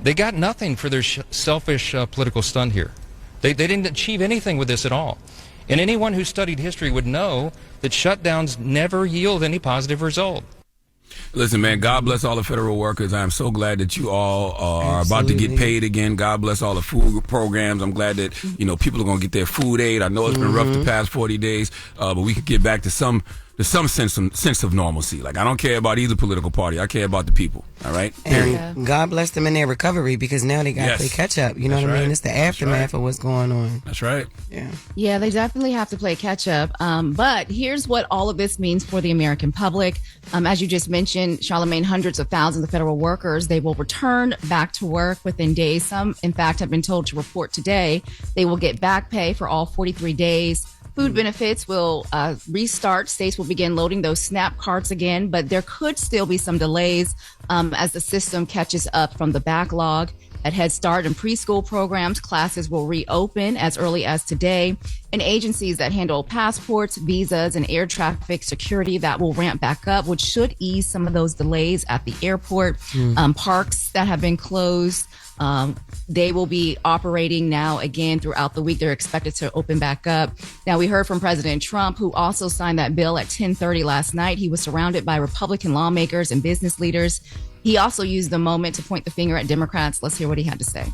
They got nothing for their selfish political stunt here. They didn't achieve anything with this at all. And anyone who studied history would know that shutdowns never yield any positive result. Listen, man, God bless all the federal workers. I am so glad that you all are about to get paid again. God bless all the food programs. I'm glad that, people are going to get their food aid. I know it's been rough the past 40 days, but we could get back to some sense of normalcy. Like, I don't care about either political party. I care about the people. All right? And God bless them in their recovery, because now they got to play catch up. You know what I mean? It's the aftermath of what's going on. That's right. Yeah, they definitely have to play catch up. But here's what all of this means for the American public. As you just mentioned, Charlamagne, hundreds of thousands of federal workers, they will return back to work within days. Some, in fact, have been told to report today. They will get back pay for all 43 days. Food benefits will restart. States will begin loading those SNAP cards again, but there could still be some delays as the system catches up from the backlog. At Head Start and preschool programs, classes will reopen as early as today. And agencies that handle passports, visas, and air traffic security, that will ramp back up, which should ease some of those delays at the airport. Parks that have been closed, they will be operating now again throughout the week. They're expected to open back up. Now, we heard from President Trump, who also signed that bill at 10:30 last night. He was surrounded by Republican lawmakers and business leaders. He also used the moment to point the finger at Democrats. Let's hear what he had to say.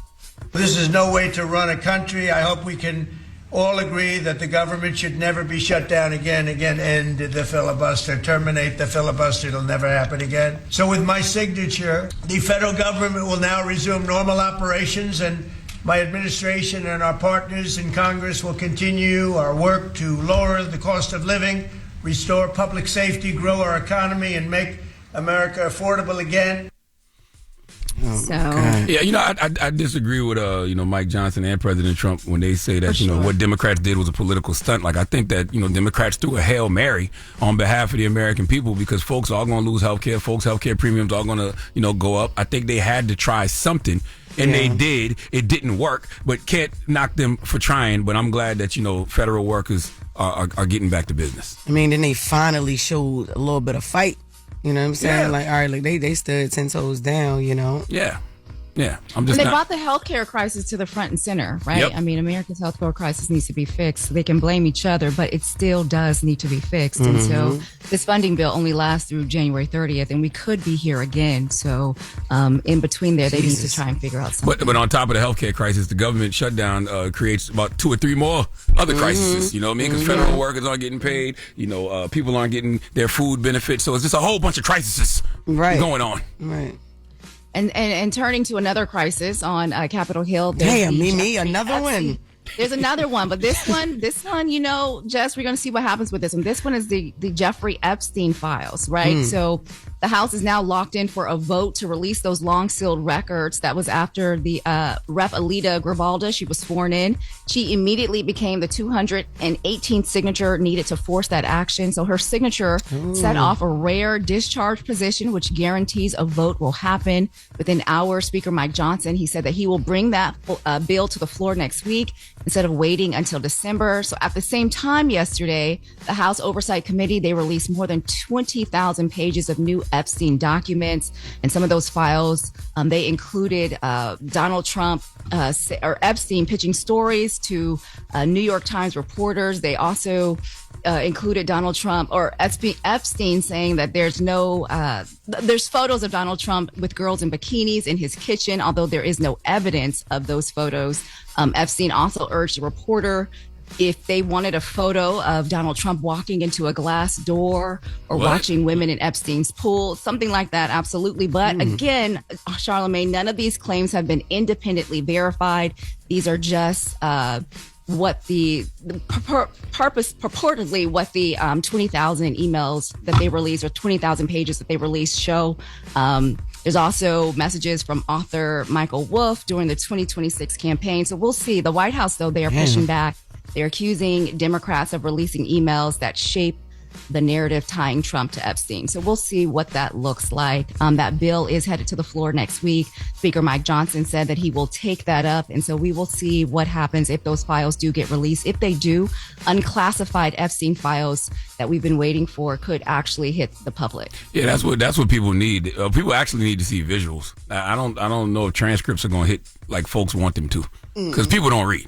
This is no way to run a country. I hope we can all agree that the government should never be shut down again, end the filibuster, terminate the filibuster. It'll never happen again. So with my signature, the federal government will now resume normal operations, and my administration and our partners in Congress will continue our work to lower the cost of living, restore public safety, grow our economy, and make America affordable again. I disagree with Mike Johnson and President Trump when they say that what Democrats did was a political stunt. Like, I think that Democrats threw a Hail Mary on behalf of the American people, because folks are going to lose health care. Folks' health care premiums are going to go up. I think they had to try something, and they did. It didn't work, but can't knock them for trying. But I'm glad that federal workers are getting back to business. I mean, then they finally showed a little bit of fight. You know what I'm saying? Yeah. Like, all right, like they stood 10 toes down, Yeah. Yeah. And they brought the healthcare crisis to the front and center, right? Yep. I mean, America's healthcare crisis needs to be fixed. They can blame each other, but it still does need to be fixed. And so this funding bill only lasts through January 30th, and we could be here again. So in between there, they need to try and figure out something. But on top of the healthcare crisis, the government shutdown creates about 2 or 3 more other crises. You know what I mean? Because federal workers aren't getting paid. People aren't getting their food benefits. So it's just a whole bunch of crises going on. Right. And turning to another crisis on Capitol Hill. Damn, another one. There's another one, but this one, Jess, we're going to see what happens with this one. This one is the Jeffrey Epstein files, right? So the House is now locked in for a vote to release those long sealed records. That was after the Rep. Alita Gribalda, she was sworn in. She immediately became the 218th signature needed to force that action. So her signature set off a rare discharge position, which guarantees a vote will happen within hours. Speaker Mike Johnson, he said that he will bring that bill to the floor next week instead of waiting until December. So at the same time yesterday, the House Oversight Committee, they released more than 20,000 pages of new Epstein documents. And some of those files, they included Donald Trump or Epstein pitching stories to New York Times reporters. They also included Donald Trump or Epstein saying that there's photos of Donald Trump with girls in bikinis in his kitchen, although there is no evidence of those photos. Epstein also urged the reporter, if they wanted a photo of Donald Trump walking into a glass door or watching women in Epstein's pool, something like that, absolutely. But again, Charlamagne, none of these claims have been independently verified. These are just what the purportedly what the 20,000 emails that they released or 20,000 pages that they released show. There's also messages from author Michael Wolff during the 2026 campaign. So we'll see. The White House, though, they are pushing back. They're accusing Democrats of releasing emails that shape the narrative tying Trump to Epstein. So we'll see what that looks like. That bill is headed to the floor next week. Speaker Mike Johnson said that he will take that up. And so we will see what happens if those files do get released. If they do, unclassified Epstein files that we've been waiting for could actually hit the public. Yeah, that's what people need. People actually need to see visuals. I don't know if transcripts are going to hit like folks want them to, because people don't read.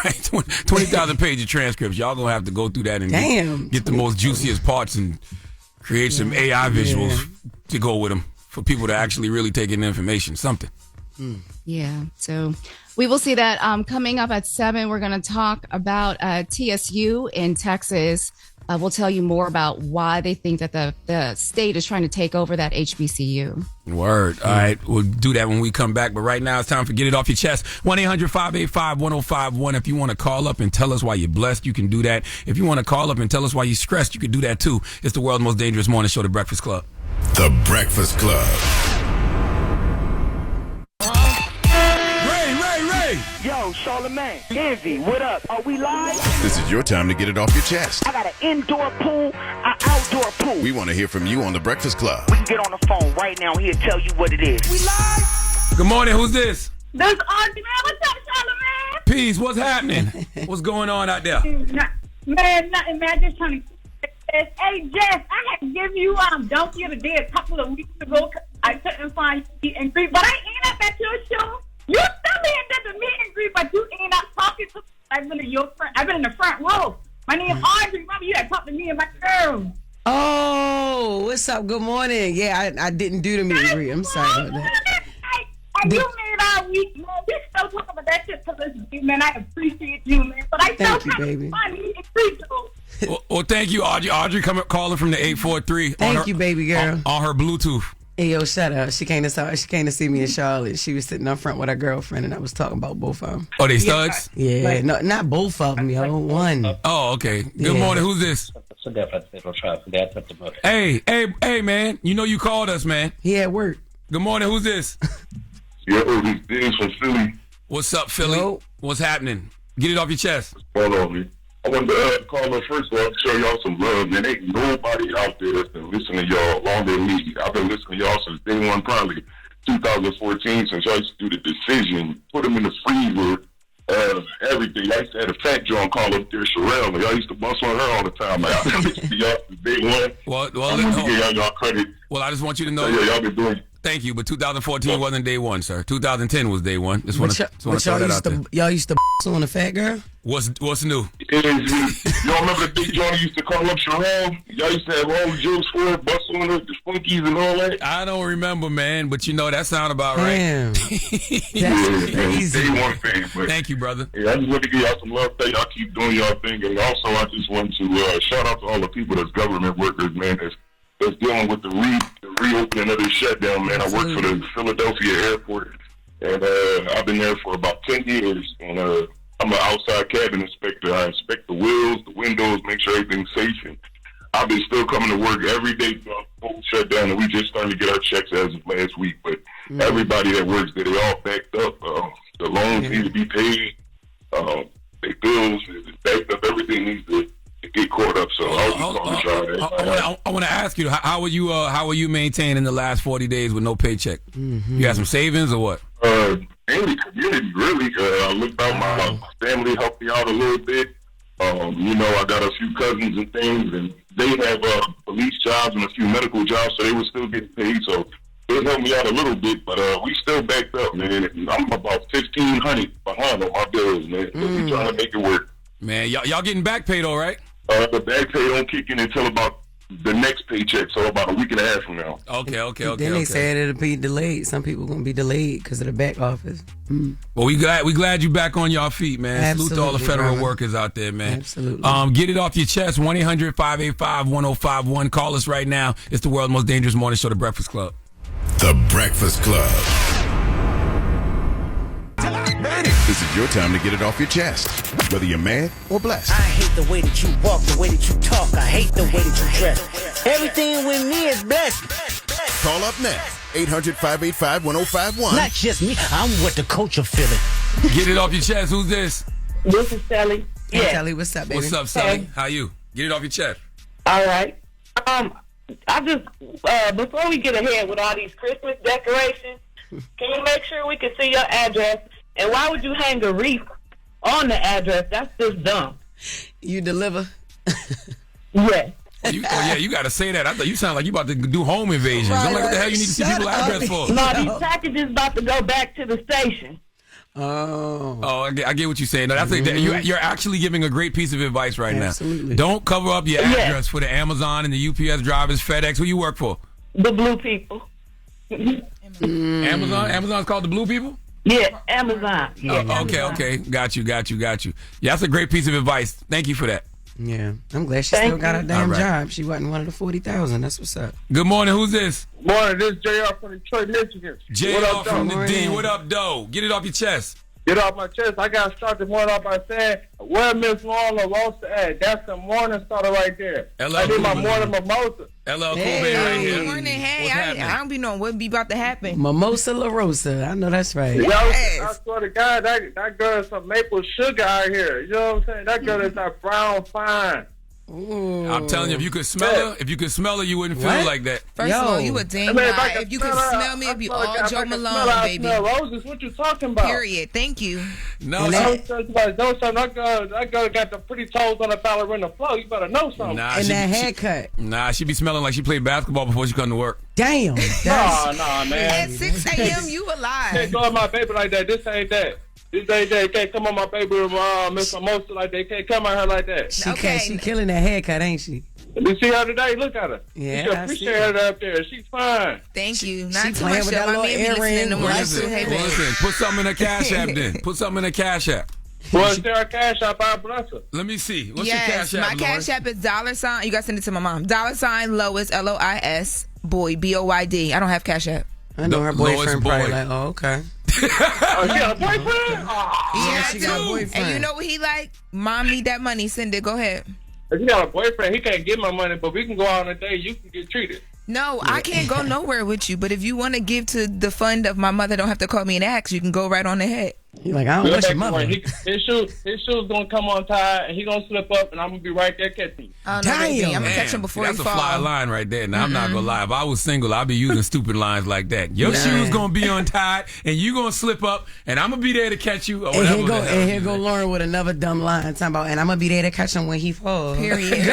Right, 20,000 pages of transcripts. Y'all gonna have to go through that and get the most juiciest parts and create some AI visuals to go with them for people to actually really take in the information. Something. Yeah. So we will see that coming up at 7. We're going to talk about TSU in Texas. We'll tell you more about why they think that the state is trying to take over that HBCU. Word. All right. We'll do that when we come back. But right now it's time for Get It Off Your Chest. 1-800-585-1051. If you want to call up and tell us why you're blessed, you can do that. If you want to call up and tell us why you're stressed, you can do that too. It's the world's most dangerous morning show, The Breakfast Club. The Breakfast Club. Yo, Charlamagne, Envy, what up? Are we live? This is your time to get it off your chest. I got an indoor pool, an outdoor pool. We want to hear from you on The Breakfast Club. We can get on the phone right now. He'll tell you what it is. We live? Good morning. Who's this? This is Arce, man. What's up, Charlamagne? Peace. What's happening? What's going on out there? Man, nothing, man. Just trying to... Hey, Jess, I had to give you Donkey of the Day a couple of weeks ago. I couldn't find you and greet, but I ain't up at your show. You still in the meet and greet, but you ain't not talking to me. I've been in the front row. My name is Audrey. Remember, you had talked to me and my girl. Oh, what's up? Good morning. Yeah, I didn't do the meet and greet. I'm sorry about that. You made our week, man. We still talking about that shit to this week, man. I appreciate you, man. But I still thank you, baby. Well, thank you, Audrey. Audrey calling from the 843. Thank you, baby girl. On her Bluetooth. Hey, yo, shut up. She came to see me in Charlotte. She was sitting up front with her girlfriend, and I was talking about both of them. Oh, they studs? Yeah, no, not both of them, yo. One. Oh, okay. Good morning. Who's this? Hey, man. You know you called us, man. He at work. Good morning. Who's this? Yo, this is from Philly. What's up, Philly? Yo. What's happening? Get it off your chest. Hold on, man. I wanted to call up first of all to show y'all some love, man. Ain't nobody out there that's been listening to y'all longer than me. I've been listening to y'all since day one, probably 2014, since y'all used to do the decision, put them in the freezer, everything. I used to have a fat John call up there, Sherelle. Y'all used to bust on her all the time. Like, I've been listening to y'all since day one. Well, I want to give y'all credit. Well, I just want you to know. So, yeah, y'all been doing. Thank you, but 2014 wasn't day one, sir. 2010 was day one. Just want to throw that out there. Y'all used to on the fat girl? What's new? Y'all remember the big John used to call up Sherelle? Y'all used to have all the jokes for it, bust on her, the funkies and all that? I don't remember, man, but you know, that sound about right. Damn. That's crazy. Day one fan, but thank you, brother. Yeah, I just want to give y'all some love. Thank y'all keep doing y'all thing. And also, I just want to shout out to all the people that's government workers, man, that's dealing with the reopening of this shutdown, man. Absolutely. I work for the Philadelphia airport, and I've been there for about 10 years, and I'm an outside cabin inspector. I inspect the wheels, the windows, make sure everything's safe, and I've been still coming to work every day throughout the whole shutdown, and we just starting to get our checks as of last week, but everybody that works there, they all backed up. The loans need to be paid. Their bills is backed up. Everything needs to get caught up. So I want to ask you, how were you maintaining the last 40 days with no paycheck? You got some savings or what? Mainly community, really. I looked out my family, helped me out a little bit. I got a few cousins and things, and they have police jobs and a few medical jobs, so they were still getting paid. So it helped me out a little bit, but we still backed up, man. I'm about $1,500 behind on my bills, man. So we trying to make it work. Man, y'all getting back pay though, right? The back pay don't kick in until about the next paycheck, so about a week and a half from now. Okay. Then they said it'll be delayed. Some people gonna be delayed because of the back office. Well, we glad you back on y'all feet, man. Absolutely, salute to all the federal workers out there, man. Absolutely. Get it off your chest. 1-800-585-1051. Call us right now. It's the world's most dangerous morning show, The Breakfast Club. The Breakfast Club. This is your time to get it off your chest, whether you're mad or blessed. I hate the way that you walk, the way that you talk. I hate the way that you dress. Everything with me is blessed. Call up next. 800-585-1051. Not just me. I'm what the culture feeling. Get it off your chest. Who's this? This is Sally. Hey, Sally, what's up, baby? What's up, Sally? How you? Get it off your chest. All right. I just before we get ahead with all these Christmas decorations, can you make sure we can see your address? And why would you hang a wreath on the address? That's just dumb. You deliver? Yeah. You got to say that. I thought you sound like you about to do home invasions. I'm like, what the hell you need to see people's address for? No, these packages about to go back to the station. Oh, I get what you're saying. No, that's you're actually giving a great piece of advice right now. Don't cover up your address for the Amazon and the UPS drivers, FedEx. Who you work for? The blue people. Amazon? Amazon's called the blue people? Yeah, Amazon. Yeah, okay. Got you. Yeah, that's a great piece of advice. Thank you for that. Yeah, I'm glad she still got her damn job. She wasn't one of the 40,000. That's what's up. Good morning. Who's this? Morning. This is JR from Detroit, Michigan. JR from the D. What up, Doe? Get it off your chest. Get off my chest. I got to start the morning off by saying, where Miss Loren LoRosa at? That's the morning starter right there. I need my morning mimosa. LL Cool Band right here. Good morning. Hey, I don't be knowing what be about to happen. Mimosa LaRosa. I know that's right. Yes. I swear to God, that girl is some maple sugar out here. You know what I'm saying? That girl is that brown fine. Ooh. I'm telling you, if you could smell her, you wouldn't feel like that. First of all, you a damn lie. If you could smell me, it'd be all Joe Malone, baby. Roses, what you talking about? Period. Thank you. No, that girl got the pretty toes on the ballerina floor. You better know something. And that haircut. She be smelling like she played basketball before she come to work. Damn. Nah, man. At 6 a.m., you alive. Can't go on my baby like that. This ain't that. This ain't that. Can't come on my baby Miss Mimosa like that. Can't come on her like that. She killing that haircut, ain't she? You see her today? Look at her. Yeah, you should appreciate her up there. She's fine. Thank you. Not she too much. That I be listening in the morning. Listen, put something in a cash app then. Put something in a cash app. Well, is there a cash app? I bless her. Let me see. What's your cash app, my cash app is $. You got to send it to my mom. $ Lois, Lois, boy, BOYD. I don't have cash app. I know her boyfriend probably like, oh, okay. She got a boyfriend? Yeah, she got a boyfriend. And you know what he like? Mom need that money. Send it. Go ahead. If you got a boyfriend, he can't get my money, but we can go out on a date. You can get treated. No, I can't go nowhere with you. But if you want to give to the fund of my mother, don't have to call me and ask. You can go right on ahead. You're like, I don't want your mother. His shoes gonna come untied, and he gonna slip up, and I'm gonna be right there catching him. Oh, no, baby. I'm gonna catch him before he falls. That's a fly line right there. Now, I'm not gonna lie. If I was single, I'd be using stupid lines like that. Your shoes gonna be untied, and you gonna slip up, and I'm gonna be there to catch you. Or whatever. And here go Loren with another dumb line talking about, and I'm gonna be there to catch him when he falls. Period.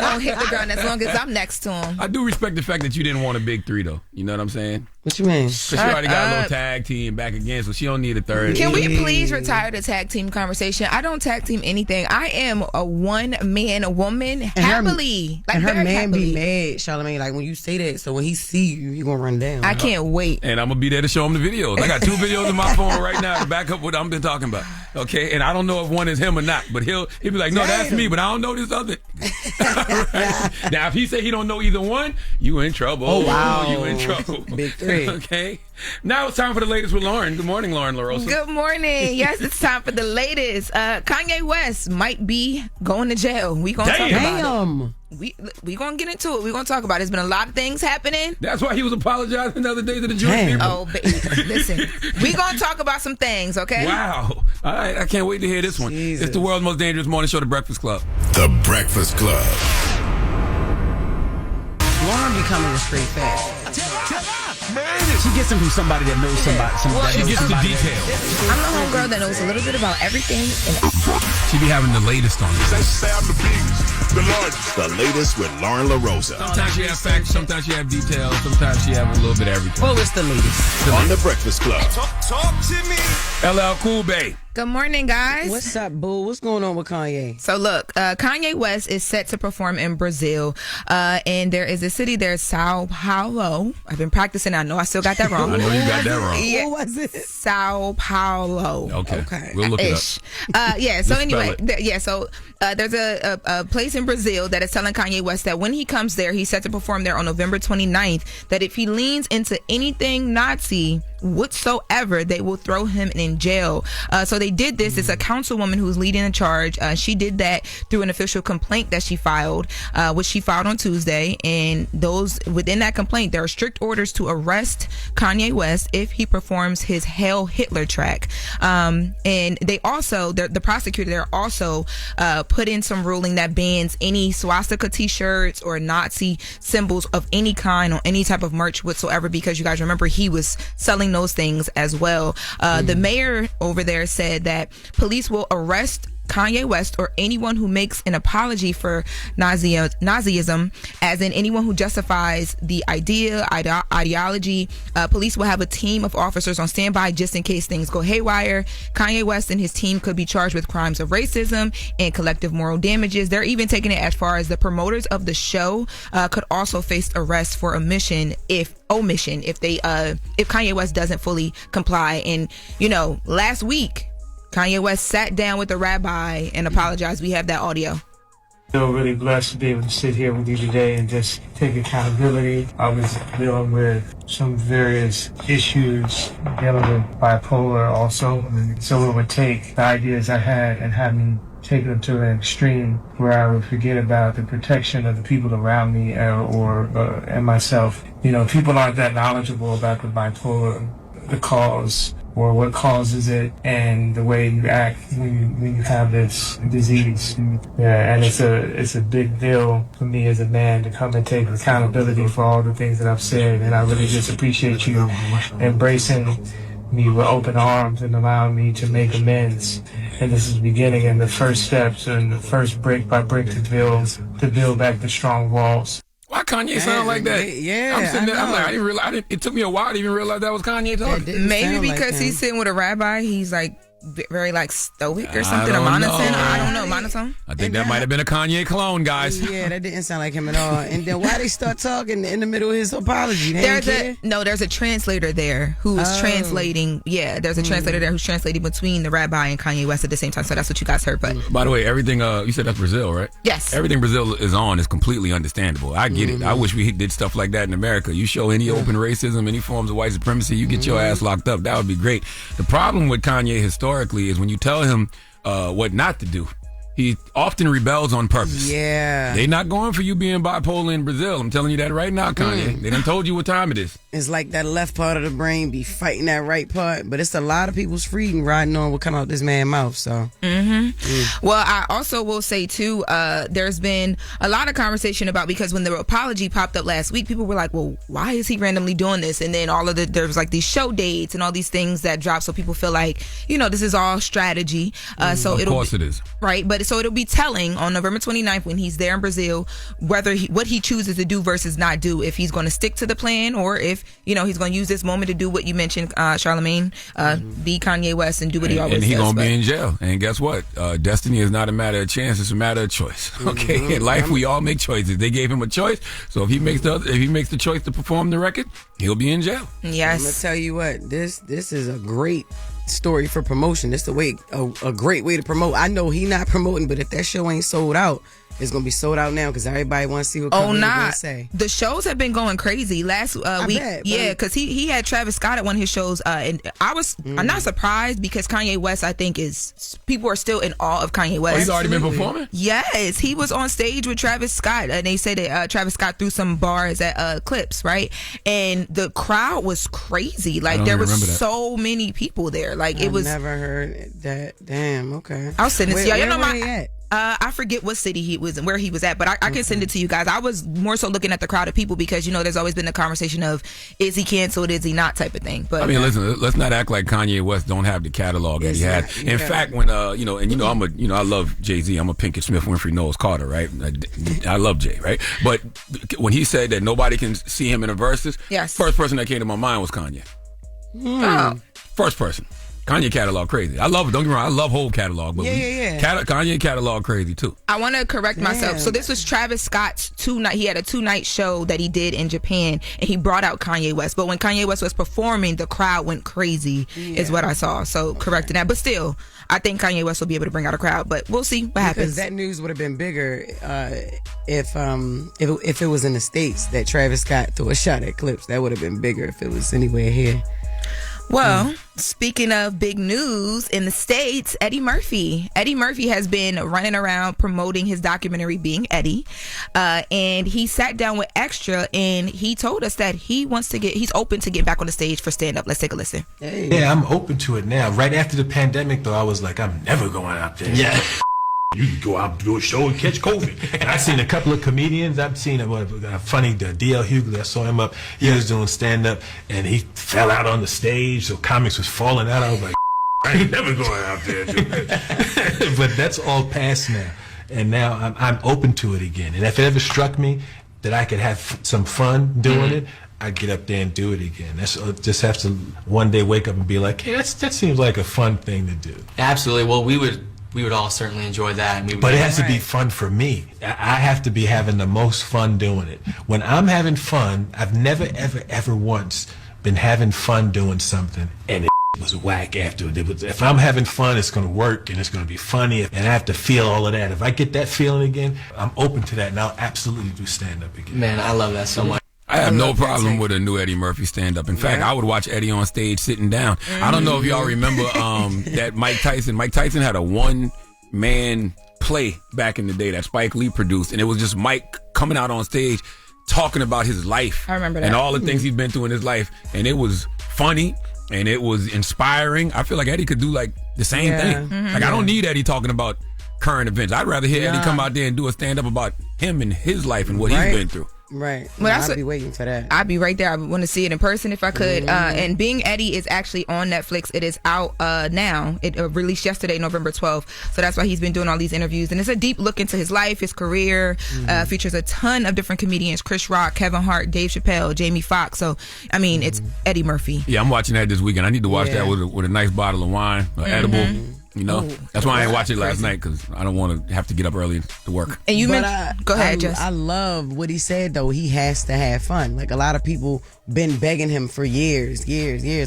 Don't hit the ground as long as I'm next to him. I do respect the fact that you didn't want a big three, though. You know what I'm saying? What you mean? Because she already got a little tag team back again, so she don't need a third. Can we please retire the tag team conversation? I don't tag team anything. I am a one-man woman happily. And her man be mad, Charlamagne, like when you say that, so when he see you, he gonna run down. I can't wait. And I'm gonna be there to show him the videos. I got 2 videos on my phone right now to back up what I've been talking about. Okay? And I don't know if one is him or not, but he'll be like, no, that's me, but I don't know this other. Right? Now, if he say he don't know either one, you in trouble. Oh, wow. You in trouble. Big 3. Okay? Now it's time for the latest with Loren. Good morning, Loren LoRosa. Good morning. Yes, it's time for the latest. Kanye West might be going to jail. We gonna talk about it. We gonna get into it. We gonna talk about it. There's been a lot of things happening. That's why he was apologizing the other day to the Jewish people. Oh, listen. We gonna talk about some things, okay? Wow. All right, I can't wait to hear this one. Jesus. It's the world's most dangerous morning show, The Breakfast Club. The Breakfast Club. Loren becoming a straight fat. She gets them from somebody that knows somebody. She gets the details. I'm the homegirl that knows a little bit about everything. She be having the latest on this. The latest with Loren LoRosa. Sometimes she have facts, sometimes she have details, sometimes she have a little bit of everything. Well, it's the latest. On The Breakfast Club. Talk to me. LL Cool Bay. Good morning, guys. What's up, boo? What's going on with Kanye? So look, Kanye West is set to perform in Brazil, and there is a city there, Sao Paulo. I've been practicing. I know I still got that wrong. I know you got that wrong. Yeah. What was it? Sao Paulo. Okay. We'll look it up. Yeah. So anyway, there's a place in Brazil that is telling Kanye West that when he comes there, he's set to perform there on November 29th. That if he leans into anything Nazi, whatsoever, they will throw him in jail. So they did this. It's a councilwoman who's leading the charge. She did that through an official complaint that she filed, which she filed on Tuesday. And within that complaint, there are strict orders to arrest Kanye West if he performs his Hail Hitler track. And they also, the prosecutor there also put in some ruling that bans any swastika t-shirts or Nazi symbols of any kind on any type of merch whatsoever, because you guys remember he was selling those things as well. The mayor over there said that police will arrest Kanye West or anyone who makes an apology for Nazism, as in anyone who justifies the ideology. Police will have a team of officers on standby just in case things go haywire. Kanye West and his team could be charged with crimes of racism and collective moral damages. They're even taking it as far as the promoters of the show could also face arrest for omission if Kanye West doesn't fully comply. And last week Kanye West sat down with the rabbi and apologized. We have that audio. I feel really blessed to be able to sit here with you today and just take accountability. I was dealing with some various issues, dealing with bipolar also. And so it would take the ideas I had and have me take them to an extreme where I would forget about the protection of the people around me and myself. People aren't that knowledgeable about the bipolar, the cause, or what causes it, and the way you act when you have this disease. Yeah, and it's a big deal for me as a man to come and take accountability for all the things that I've said, and I really just appreciate you embracing me with open arms and allowing me to make amends. And this is the beginning and the first steps and the first brick by brick to build back the strong walls. Why Kanye sound like that? Yeah, I'm sitting there. I'm like, I didn't realize. It took me a while to even realize that was Kanye talking. Maybe because he's sitting with a rabbi, he's like very stoic or something, or monotone. I don't know, monotone. I think that might have been a Kanye clone, guys. Yeah, that didn't sound like him at all. And then why they start talking in the middle of his apology? There's a translator there who is translating. Yeah, there's a translator there who's translating between the rabbi and Kanye West at the same time. So that's what you guys heard. But by the way, everything you said that's Brazil, right? Yes. Everything Brazil is on is completely understandable. I get it. I wish we did stuff like that in America. You show any open racism, any forms of white supremacy, you get your ass locked up. That would be great. The problem with Kanye historically is when you tell him what not to do, he often rebels on purpose. Yeah. They not going for you being bipolar in Brazil. I'm telling you that right now, Kanye. They done told you what time it is. It's like that left part of the brain be fighting that right part, but it's a lot of people's freedom riding on what come out this man's mouth. So. Well, I also will say too, there's been a lot of conversation about, because when the apology popped up last week, people were like, well, why is he randomly doing this? And then there was like these show dates and all these things that dropped, so people feel like, this is all strategy. So of course it is. Right, but so it'll be telling on November 29th when he's there in Brazil whether what he chooses to do versus not do, if he's going to stick to the plan or if he's going to use this moment to do what you mentioned, Charlamagne, be Kanye West and do what he always does. And he's going to be in jail. And guess what? Destiny is not a matter of chance; it's a matter of choice. Okay, in life we all make choices. They gave him a choice, so if he makes the choice to perform the record, he'll be in jail. Yes. I'm gonna tell you what, this is a great story for promotion. This is a great way to promote. I know he not promoting, but if that show ain't sold out, it's gonna be sold out now because everybody wants to see what Kanye gonna say. The shows have been going crazy last week. Because he had Travis Scott at one of his shows, and I'm not surprised because Kanye West, I think, people are still in awe of Kanye West. Oh, he's already been performing? Yes, he was on stage with Travis Scott, and they said that Travis Scott threw some bars at Clips, right? And the crowd was crazy. Like there was so many people there. Like it was. Never heard that. Damn. Okay. I'll send it to y'all. You know my. I forget what city he was and where he was at, but I can send it to you guys. I was more so looking at the crowd of people because, there's always been the conversation of, is he canceled, is he not type of thing. But I mean, listen, let's not act like Kanye West don't have the catalog that he had. In fact, when, I love Jay-Z. I'm a Pinkett Smith, Winfrey, Knowles, Carter, right? I love Jay, right? But when he said that nobody can see him in a verses, first person that came to my mind was Kanye. First person. Kanye catalog crazy. I love it. Don't get me wrong. I love whole catalog, but Kanye catalog crazy too. I want to correct myself. So this was Travis Scott's 2-night. He had a 2-night show that he did in Japan, and he brought out Kanye West. But when Kanye West was performing, the crowd went crazy. Is what I saw. So correcting that. But still, I think Kanye West will be able to bring out a crowd. But we'll see what happens. Because that news would have been bigger if it was in the States that Travis Scott threw a shot at Clips. That would have been bigger if it was anywhere here. Well, speaking of big news in the States, Eddie Murphy. Eddie Murphy has been running around promoting his documentary Being Eddie. And he sat down with Extra and he told us that he's open to get back on the stage for stand-up. Let's take a listen. Hey. Yeah, I'm open to it now. Right after the pandemic, though, I was like, I'm never going out there. Yeah. You can go out and do a show and catch COVID. And I've seen a couple of comedians. I've seen a funny D.L. Hughley. I saw him up. He was doing stand-up, and he fell out on the stage, so comics was falling out. I was like, I ain't never going out there. But that's all past now. And now I'm open to it again. And if it ever struck me that I could have some fun doing it, I'd get up there and do it again. Just have to one day wake up and be like, hey, that seems like a fun thing to do. Absolutely. Well, we would all certainly enjoy that. But it has to be fun for me. I have to be having the most fun doing it. When I'm having fun, I've never, ever once been having fun doing something and it was whack after it. If I'm having fun, it's going to work and it's going to be funny and I have to feel all of that. If I get that feeling again, I'm open to that and I'll absolutely do stand-up again. Man, I love that so much. I have no problem with a new Eddie Murphy stand-up. In fact, I would watch Eddie on stage sitting down. I don't know if y'all remember that Mike Tyson had a one-man play back in the day that Spike Lee produced, and it was just Mike coming out on stage talking about his life. I remember that. And all the things he's been through in his life. And it was funny, and it was inspiring. I feel like Eddie could do, like, the same thing. Mm-hmm. Like, I don't need Eddie talking about current events. I'd rather hear Eddie come out there and do a stand-up about him and his life and what he's been through. Right. Well, I'd be waiting for that. I'd be right there. I want to see it in person if I could. And Being Eddie is actually on Netflix. It is out now. It released yesterday, November 12th. So that's why he's been doing all these interviews. And it's a deep look into his life, his career. Features a ton of different comedians. Chris Rock, Kevin Hart, Dave Chappelle, Jamie Foxx. So, I mean, it's Eddie Murphy. Yeah, I'm watching that this weekend. I need to watch that with a nice bottle of wine, edible. You know, that's why I ain't watch it last night because I don't want to have to get up early to work. And you mentioned, go ahead, Jess. I love what he said though. He has to have fun. Like a lot of people been begging him for years.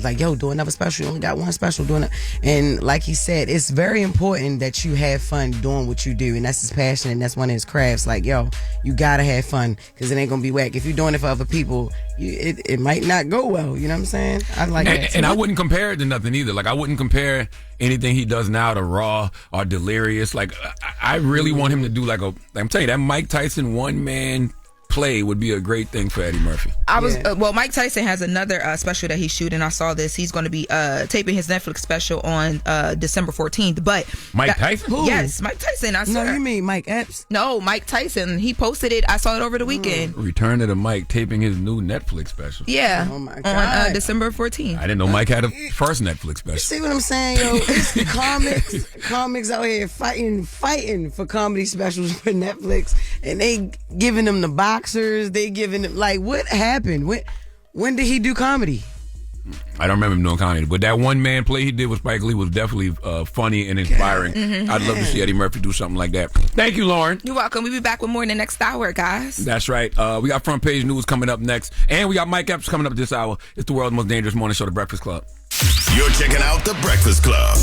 Like, yo, do another special. You only got one special doing it. And like he said, it's very important that you have fun doing what you do, and that's his passion and that's one of his crafts. Like, yo, you gotta have fun because it ain't gonna be whack. If you're doing it for other people, it might not go well. You know what I'm saying? I like that. And I wouldn't compare it to nothing either. Like I wouldn't compare anything he does now to Raw or Delirious. Like I really want him to do like I'm telling you, that Mike Tyson one-man play would be a great thing for Eddie Murphy. Well, Mike Tyson has another special that he's shooting. I saw this. He's going to be taping his Netflix special on December 14th. But Mike Tyson? Who? Yes, Mike Tyson. I swear. No, you mean Mike Epps? No, Mike Tyson. He posted it. I saw it over the weekend. Return of the Mike taping his new Netflix special. Yeah. Oh my God. On December 14th. I didn't know Mike had a first Netflix special. You see what I'm saying, yo? It's comics out here fighting for comedy specials for Netflix, and they giving them the boxers. They giving them like, what happened? When did he do comedy? I don't remember him doing comedy, but that one man play he did with Spike Lee was definitely funny and inspiring. I'd love to see Eddie Murphy do something like that. Thank you, Lauren. You're welcome. We'll be back with more in the next hour, guys. That's right. We got front page news coming up next, and we got Mike Epps coming up this hour. It's the world's most dangerous morning show, The Breakfast Club. You're checking out The Breakfast Club.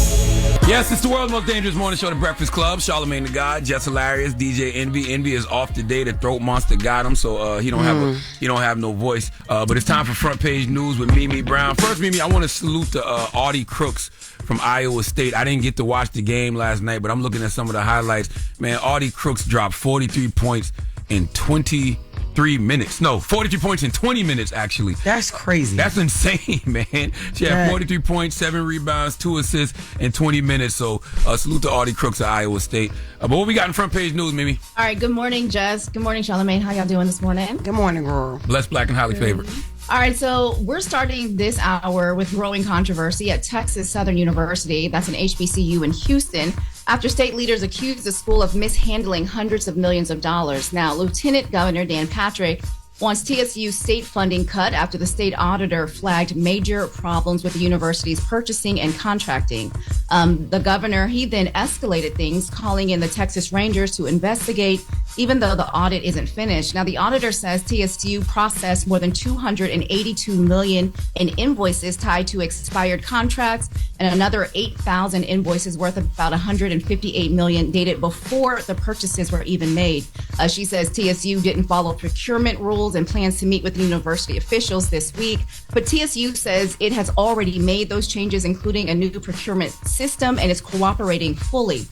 Yes, it's the world's most dangerous morning show, The Breakfast Club. Charlamagne the God, Jess Hilarious, DJ Envy. Envy is off today. The throat monster got him, so he don't have no voice. But it's time for front page news with Mimi Brown. First, Mimi, I want to salute the Arce Crooks from Iowa State. I didn't get to watch the game last night, but I'm looking at some of the highlights. Man, Arce Crooks dropped 43 points in 23 minutes. No, 43 points in 20 minutes, actually. That's crazy. That's insane, man. She had 43 points, 7 rebounds, 2 assists in 20 minutes. So salute to Arce Crooks at Iowa State. But what we got in front page news, Mimi? All right, good morning, Jess. Good morning, Charlamagne. How y'all doing this morning? Good morning, girl. Blessed, black, and highly favored. All right, so we're starting this hour with growing controversy at Texas Southern University. That's an HBCU in Houston, after state leaders accused the school of mishandling hundreds of millions of dollars. Now, Lieutenant Governor Dan Patrick wants TSU state funding cut after the state auditor flagged major problems with the university's purchasing and contracting. The governor, he then escalated things, calling in the Texas Rangers to investigate, even though the audit isn't finished. Now, the auditor says TSU processed more than $282 million in invoices tied to expired contracts and another 8,000 invoices worth of about $158 million dated before the purchases were even made. She says TSU didn't follow procurement rules and plans to meet with university officials this week. But TSU says it has already made those changes, including a new procurement system, and is cooperating fully.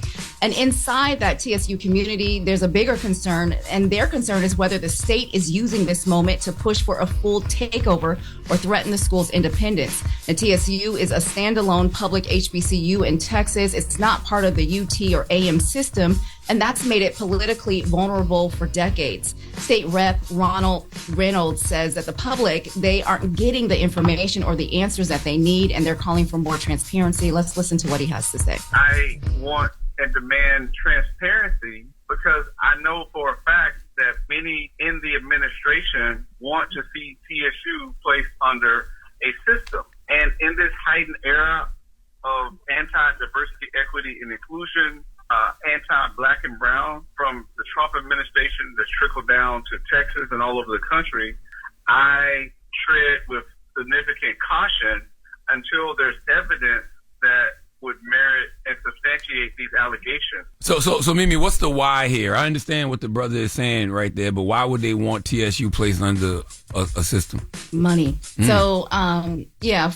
And inside that TSU community, there's a bigger concern, and their concern is whether the state is using this moment to push for a full takeover or threaten the school's independence. And TSU is a standalone public HBCU in Texas. It's not part of the UT or AM system, and that's made it politically vulnerable for decades. State Rep Ronald Reynolds says that the public, they aren't getting the information or the answers that they need, and they're calling for more transparency. Let's listen to what he has to say. I want and demand transparency because I know for a fact that many in the administration want to see TSU placed under a system. And in this heightened era of anti-diversity, equity, and inclusion, anti-black and brown from the Trump administration that's trickled down to Texas and all over the country, I tread with significant caution until there's evidence that would merit and substantiate these allegations. So Mimi, what's the why here? I understand what the brother is saying right there, but why would they want TSU placed under a system? Money. So,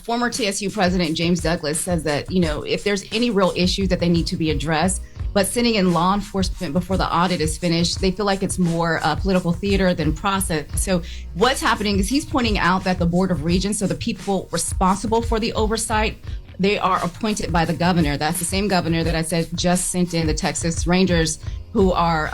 former TSU president James Douglas says that, if there's any real issues that they need to be addressed, but sending in law enforcement before the audit is finished, they feel like it's more political theater than process. So what's happening is he's pointing out that the Board of Regents, so the people responsible for the oversight, they are appointed by the governor. That's the same governor that I said just sent in the Texas Rangers who are,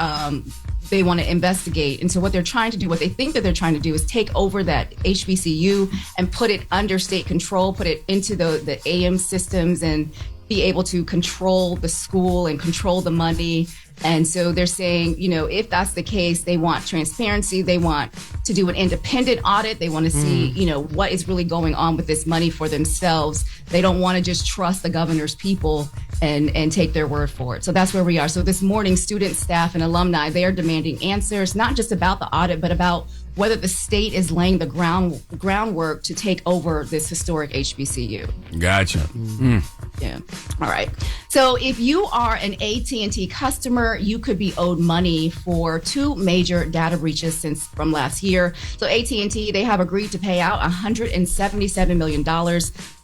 they want to investigate. And so what they're trying to do, what they think that they're trying to do is take over that HBCU and put it under state control, put it into the AM systems and be able to control the school and control the money. And so they're saying, if that's the case, they want transparency. They want to do an independent audit. They want to see, what is really going on with this money for themselves. They don't want to just trust the governor's people and take their word for it. So that's where we are. So this morning, students, staff, and alumni, they are demanding answers, not just about the audit, but about whether the state is laying the groundwork to take over this historic HBCU. Gotcha. Yeah. All right. So if you are an AT&T customer, you could be owed money for 2 major data breaches from last year. So AT&T, they have agreed to pay out $177 million,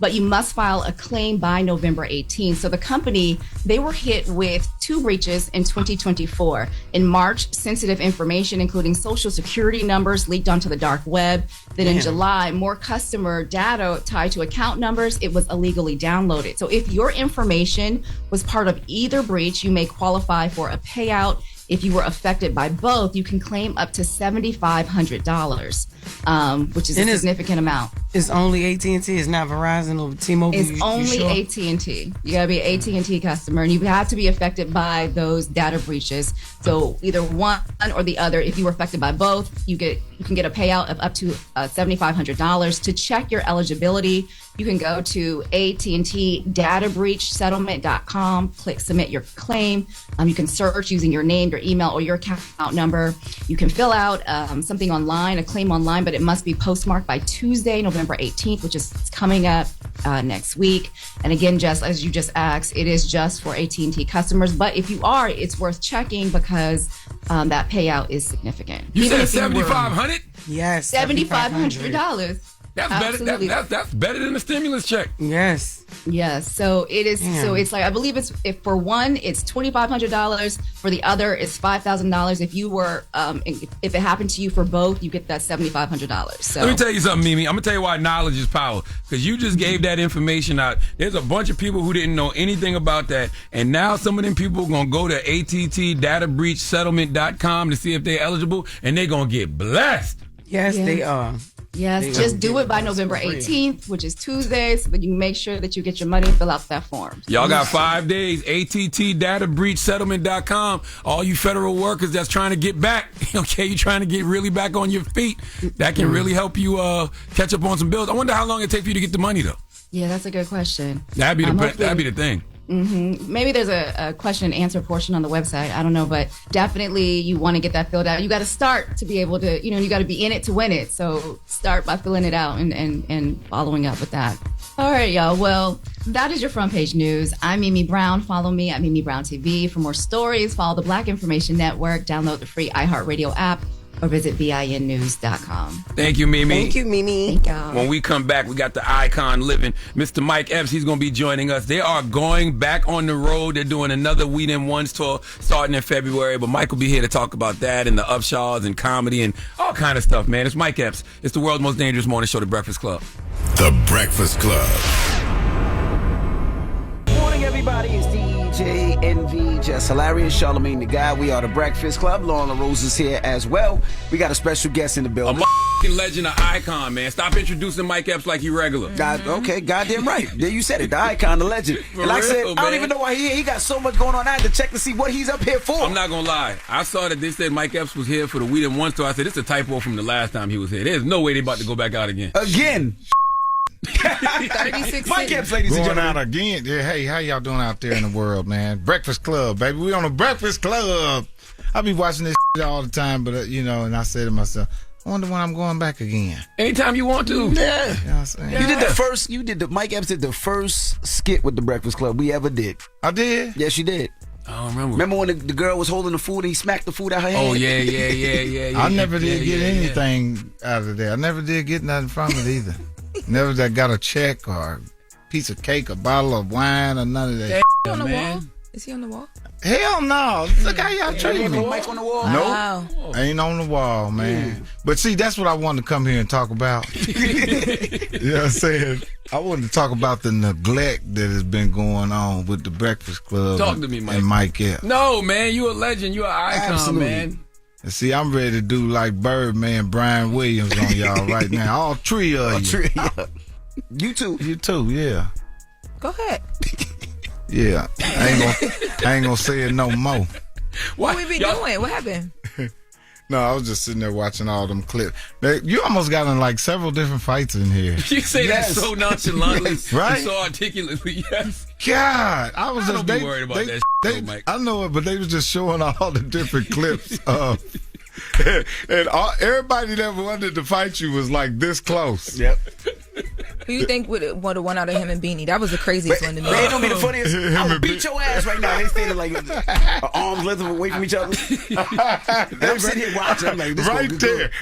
but you must file a claim by November 18th. So the company, they were hit with 2 breaches in 2024. In March, sensitive information, including social security numbers, leaked onto the dark web. Then in July, more customer data tied to account numbers, it was illegally downloaded. So if your information was part of either breach, you may qualify for a payout. If you were affected by both, you can claim up to $7,500, which is a significant amount. It's only AT&T. It's not Verizon or T-Mobile. It's only AT&T. You gotta be an AT&T customer, and you have to be affected by those data breaches. So either one or the other. If you were affected by both, you can get a payout of up to $7,500. To check your eligibility, you can go to AT&Tdatabreachsettlement.com, click submit your claim. You can search using your name, your email, or your account number. You can fill out something online, a claim online, but it must be postmarked by Tuesday, November 18th, which is coming up next week. And again, Jess, as you just asked, it is just for AT&T customers. But if you are, it's worth checking because that payout is significant. You said $7,500? Yes, $7,500. That's better than a stimulus check. Yes. So it is. Damn. So it's like, I believe if for one it's $2,500, for the other it's $5,000. If you were, if it happened to you for both, you get that $7,500. So let me tell you something, Mimi. I'm gonna tell you why knowledge is power. Because you just gave that information out. There's a bunch of people who didn't know anything about that, and now some of them people are gonna go to ATTdatabreachsettlement.com to see if they're eligible, and they're gonna get blessed. Yes, they are. Yes, just do it by November 18th, which is Tuesday, so that you make sure that you get your money and fill out that form. Y'all got 5 days. ATTdatabreachsettlement.com. All you federal workers that's trying to get back, okay, you're trying to get really back on your feet. That can really help you catch up on some bills. I wonder how long it takes for you to get the money, though. Yeah, that's a good question. That'd be the thing. Maybe there's a question and answer portion on the website. I don't know, but definitely you want to get that filled out. You got to start to be able to, you got to be in it to win it. So start by filling it out and following up with that. All right, y'all. Well, that is your front page news. I'm Mimi Brown. Follow me at Mimi Brown TV for more stories. Follow the Black Information Network. Download the free iHeartRadio app or visit BINnews.com. Thank you, Mimi. Thank you, Mimi. Thank y'all. When we come back, we got the icon living, Mr. Mike Epps. He's going to be joining us. They are going back on the road. They're doing another We Them Ones tour starting in February. But Mike will be here to talk about that and the Upshaws and comedy and all kind of stuff, man. It's Mike Epps. It's the world's most dangerous morning show, The Breakfast Club. The Breakfast Club. Morning, everybody. It's DJ NV, Jess Hilarious, Charlamagne the Guy. We are the Breakfast Club. Loren LoRosa's here as well. We got a special guest in the building. A legend, an icon, man. Stop introducing Mike Epps like you regular. Okay, goddamn right. There you said it. The icon, the legend. And like I said, I don't even know why he got so much going on. I had to check to see what he's up here for. I'm not going to lie. I saw that they said Mike Epps was here for the We Them Ones tour. I said, it's a typo from the last time he was here. There's no way they about to go back out again. Again. 36 Mike Epps, ladies and Going gentlemen. out again. Yeah, hey, how y'all doing out there in the world, man? Breakfast Club, baby. We on the Breakfast Club. I be watching this all the time, but and I say to myself, I wonder when I'm going back again. Anytime you want to. Yeah. You know what I'm saying? Mike Epps did the first skit with the Breakfast Club we ever did. I did? Yes, you did. I don't remember. Remember when the girl was holding the food and he smacked the food out her hand? Oh, yeah. I never did get anything out of there. I never did get nothing from it either. Never got a check or a piece of cake, a bottle of wine, or none of that. On the wall? Is he on the wall? Hell no. Look how y'all treat me. Mike on the wall? Nope. Wow. Ain't on the wall, man. But see, that's what I wanted to come here and talk about. You know what I'm saying? I wanted to talk about the neglect that has been going on with the Breakfast Club. Talk to me, Mike. And Mike Epps. No, man. You a legend. You an icon, Absolutely. man. And see, I'm ready to do like Birdman, Brian Williams on y'all right now. All three of you. You too. You too, yeah. Go ahead. Yeah. I ain't gonna say it no more. What we be doing? What happened? No, I was just sitting there watching all them clips. You almost got in like several different fights in here. You say that so nonchalantly, Yes, right? so articulately. Yes. God, I was don't be worried about that shit, Mike. I know it, but they was just showing all the different clips of, and everybody that wanted to fight you was like this close. Yep. Who you think would have won out of him and Beanie? That was the craziest one to me. They don't be the funniest. I would beat your ass right now. They standing like arms length away from each other. I'm sitting here watching. I'm like, this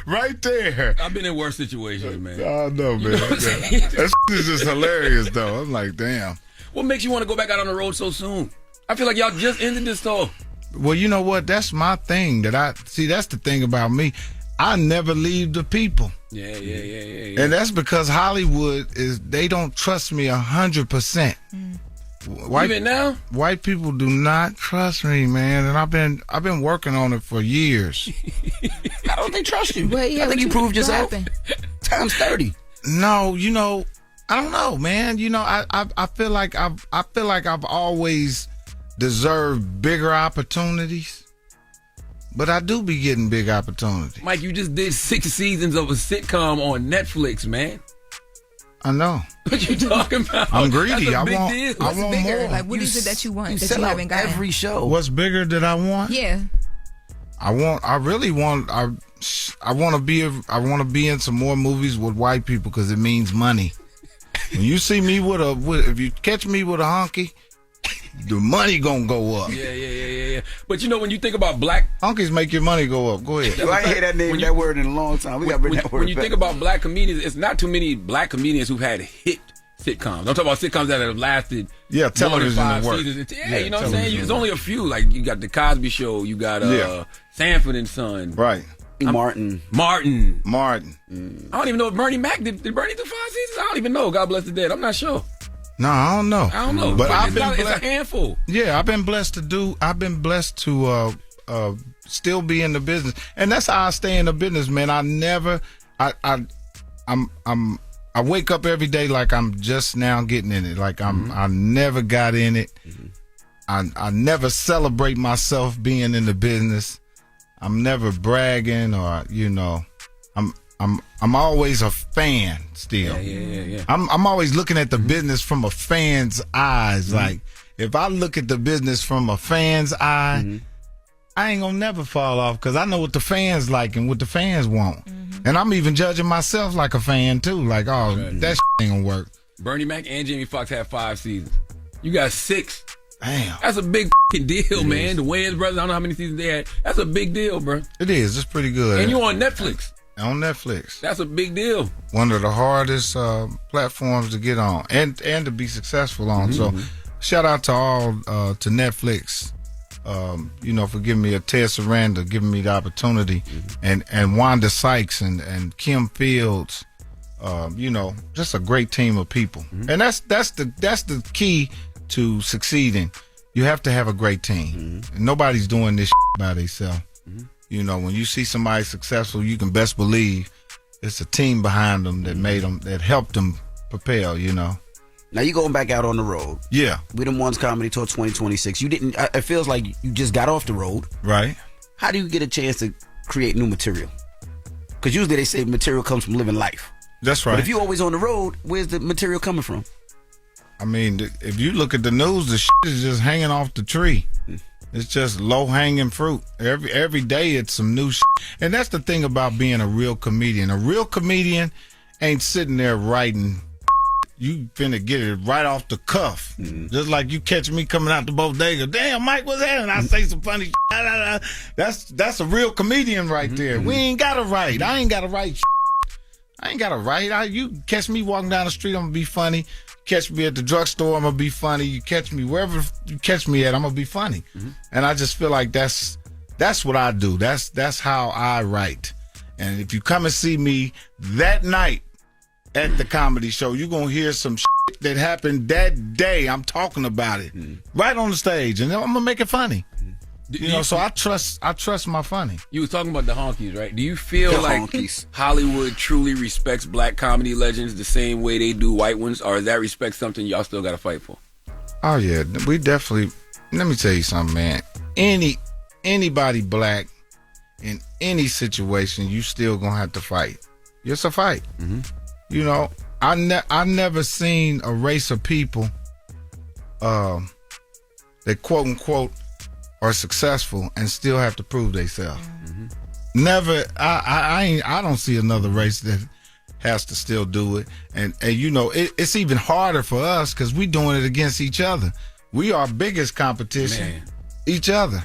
right there. I've been in worse situations, man. I know, man. That is just hilarious, though. I'm like, damn. What makes you want to go back out on the road so soon? I feel like y'all just ended this tour. Well, you know what? That's my thing. That's the thing about me. I never leave the people. Yeah. And that's because Hollywood they don't trust me 100%. Even now? White people do not trust me, man. And I've been working on it for years. How don't they trust you? Well, yeah, I think you proved yourself. Times 30. No, I don't know, man. I feel like I've always deserved bigger opportunities. But I do be getting big opportunities. Mike, you just did 6 seasons of a sitcom on Netflix, man. I know. What you talking about? I'm greedy. That's a big I deal. want more. Like, what is it that you want You that sell you out haven't gotten? every show. What's bigger that I want? Yeah. I want to be in some more movies with white people because it means money. When you see me if you catch me with a honky, the money gonna go up. Yeah. But when you think about black honkies, make your money go up. Go ahead. I ain't hear that word in a long time. We got to bring that word When you back. think about black comedians, it's not too many black comedians who've had hit sitcoms. I'm talking about sitcoms that have lasted more than television 5 work. seasons. You know what I'm saying? There's only a few. Like you got the Cosby Show, you got Sanford and Son, right? Martin. I don't even know if Bernie Mac did Bernie do 5 seasons. I don't even know. God bless the dead. I'm not sure. No, I don't know. But I've been it's a handful. Yeah, I've been blessed to still be in the business, and that's how I stay in the business, man. I wake up every day like I'm just now getting in it. Like I never got in it. I never celebrate myself being in the business. I'm never bragging or I'm always a fan still. Yeah. I'm always looking at the business from a fan's eyes. Like if I look at the business from a fan's eye, I ain't gonna never fall off because I know what the fans like and what the fans want. And I'm even judging myself like a fan too. Like, oh, that ain't gonna work. Bernie Mac and Jamie Foxx had 5 seasons. You got 6. Damn. That's a big deal, man. The Wayans brothers, I don't know how many seasons they had. That's a big deal, bro. It is. It's pretty good. And you on Netflix. On Netflix. That's a big deal. One of the hardest platforms to get on and to be successful on. So shout out to all to Netflix. For giving me a Ted Saranda, giving me the opportunity, and Wanda Sykes and Kim Fields, just a great team of people, and that's the key to succeeding. You have to have a great team. And nobody's doing this by themselves. When you see somebody successful, you can best believe it's a team behind them that made them, that helped them propel. Now you going back out on the road. Yeah. We done One's Comedy Tour 2026. You didn't, it feels like you just got off the road. Right. How do you get a chance to create new material? Because usually they say material comes from living life. That's right. But if you always on the road, where's the material coming from? I mean, if you look at the news, the is just hanging off the tree. It's just low-hanging fruit. Every day it's some new And that's the thing about being a real comedian. A real comedian ain't sitting there writing. You finna get it right off the cuff. Just like you catch me coming out the bodega. Damn, Mike, what's that? And I say some funny That's a real comedian right there. We ain't got to write. I ain't got to write I ain't got to write. You catch me walking down the street, I'm going to be funny. Catch me at the drugstore, I'm going to be funny. You catch me wherever you catch me at, I'm going to be funny. And I just feel like that's what I do. That's how I write. And if you come and see me that night at the comedy show, you're going to hear some shit that happened that day. I'm talking about it right on the stage, and I'm going to make it funny. So I trust my funny. You was talking about the honkies, right? Do you feel like Hollywood truly respects black comedy legends the same way they do white ones, or is that respect something y'all still got to fight for? Oh yeah, we definitely. Let me tell you something, man. Anybody black in any situation, you still gonna have to fight. It's a fight. I never seen a race of people that quote unquote are successful and still have to prove themselves. Never. I don't see another race that has to still do it. And it's even harder for us because we doing it against each other. We our biggest competition, each other.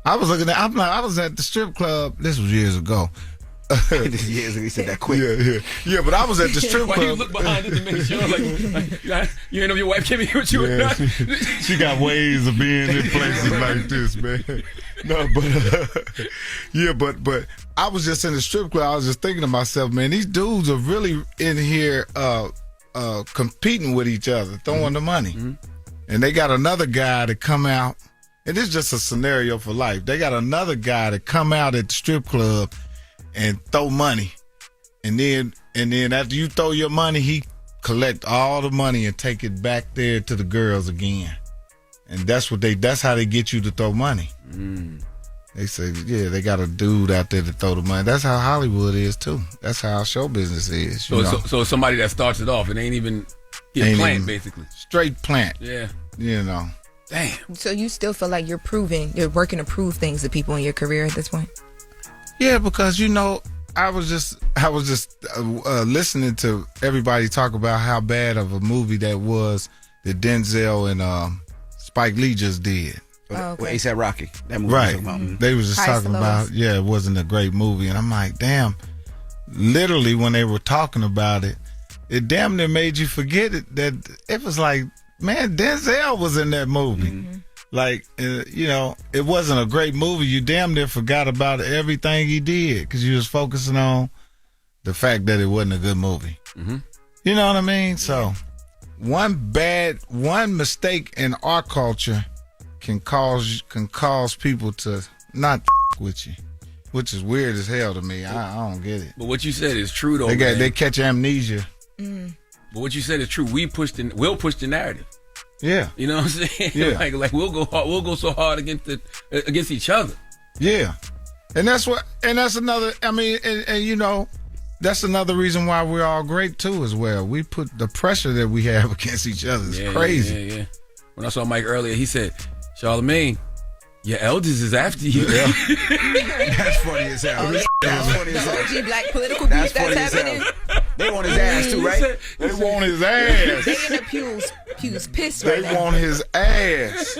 I was looking at. I was at the strip club. This was years ago. Years ago, he said that quick. Yeah. But I was at the strip club. Why you look behind it to make sure, like you ain't know your wife came here with you or not? She got ways of being in places like this, man. No, but I was just in the strip club. I was just thinking to myself, man, these dudes are really in here competing with each other, throwing the money, and they got another guy to come out. And this is just a scenario for life. They got another guy to come out at the strip club and throw money, and then after you throw your money, he collect all the money and take it back there to the girls again, and that's how they get you to throw money. They say, they got a dude out there to throw the money. That's how Hollywood is too. That's how show business is. So somebody that starts it off, it ain't even plant, basically straight plant. Yeah, Damn. So you still feel like you're working to prove things to people in your career at this point? Yeah, because I was just listening to everybody talk about how bad of a movie that was that Denzel and Spike Lee just did. With A$AP Rocky, that movie. Right. They was just talking about it wasn't a great movie, and I'm like, damn. Literally, when they were talking about it, it damn near made you forget it. That it was like, man, Denzel was in that movie. Like, it wasn't a great movie. You damn near forgot about everything he did because you was focusing on the fact that it wasn't a good movie. You know what I mean? So, one mistake in our culture can cause people to not with you, which is weird as hell to me. I don't get it. But what you said is true, though. They catch amnesia. But what you said is true. We'll push the narrative. Yeah, you know what I'm saying. Yeah. like we'll go so hard against each other. Yeah, and that's another. I mean, and that's another reason why we're all great too, as well. We put the pressure that we have against each other is crazy. Yeah. when I saw Mike earlier, he said, Charlamagne, your elders is after you. Yeah. That's funny as hell. That's funny as hell. OG black political beef that's happening. They want his ass too, right? They want his ass. They in the pews pissed They right now. want his ass.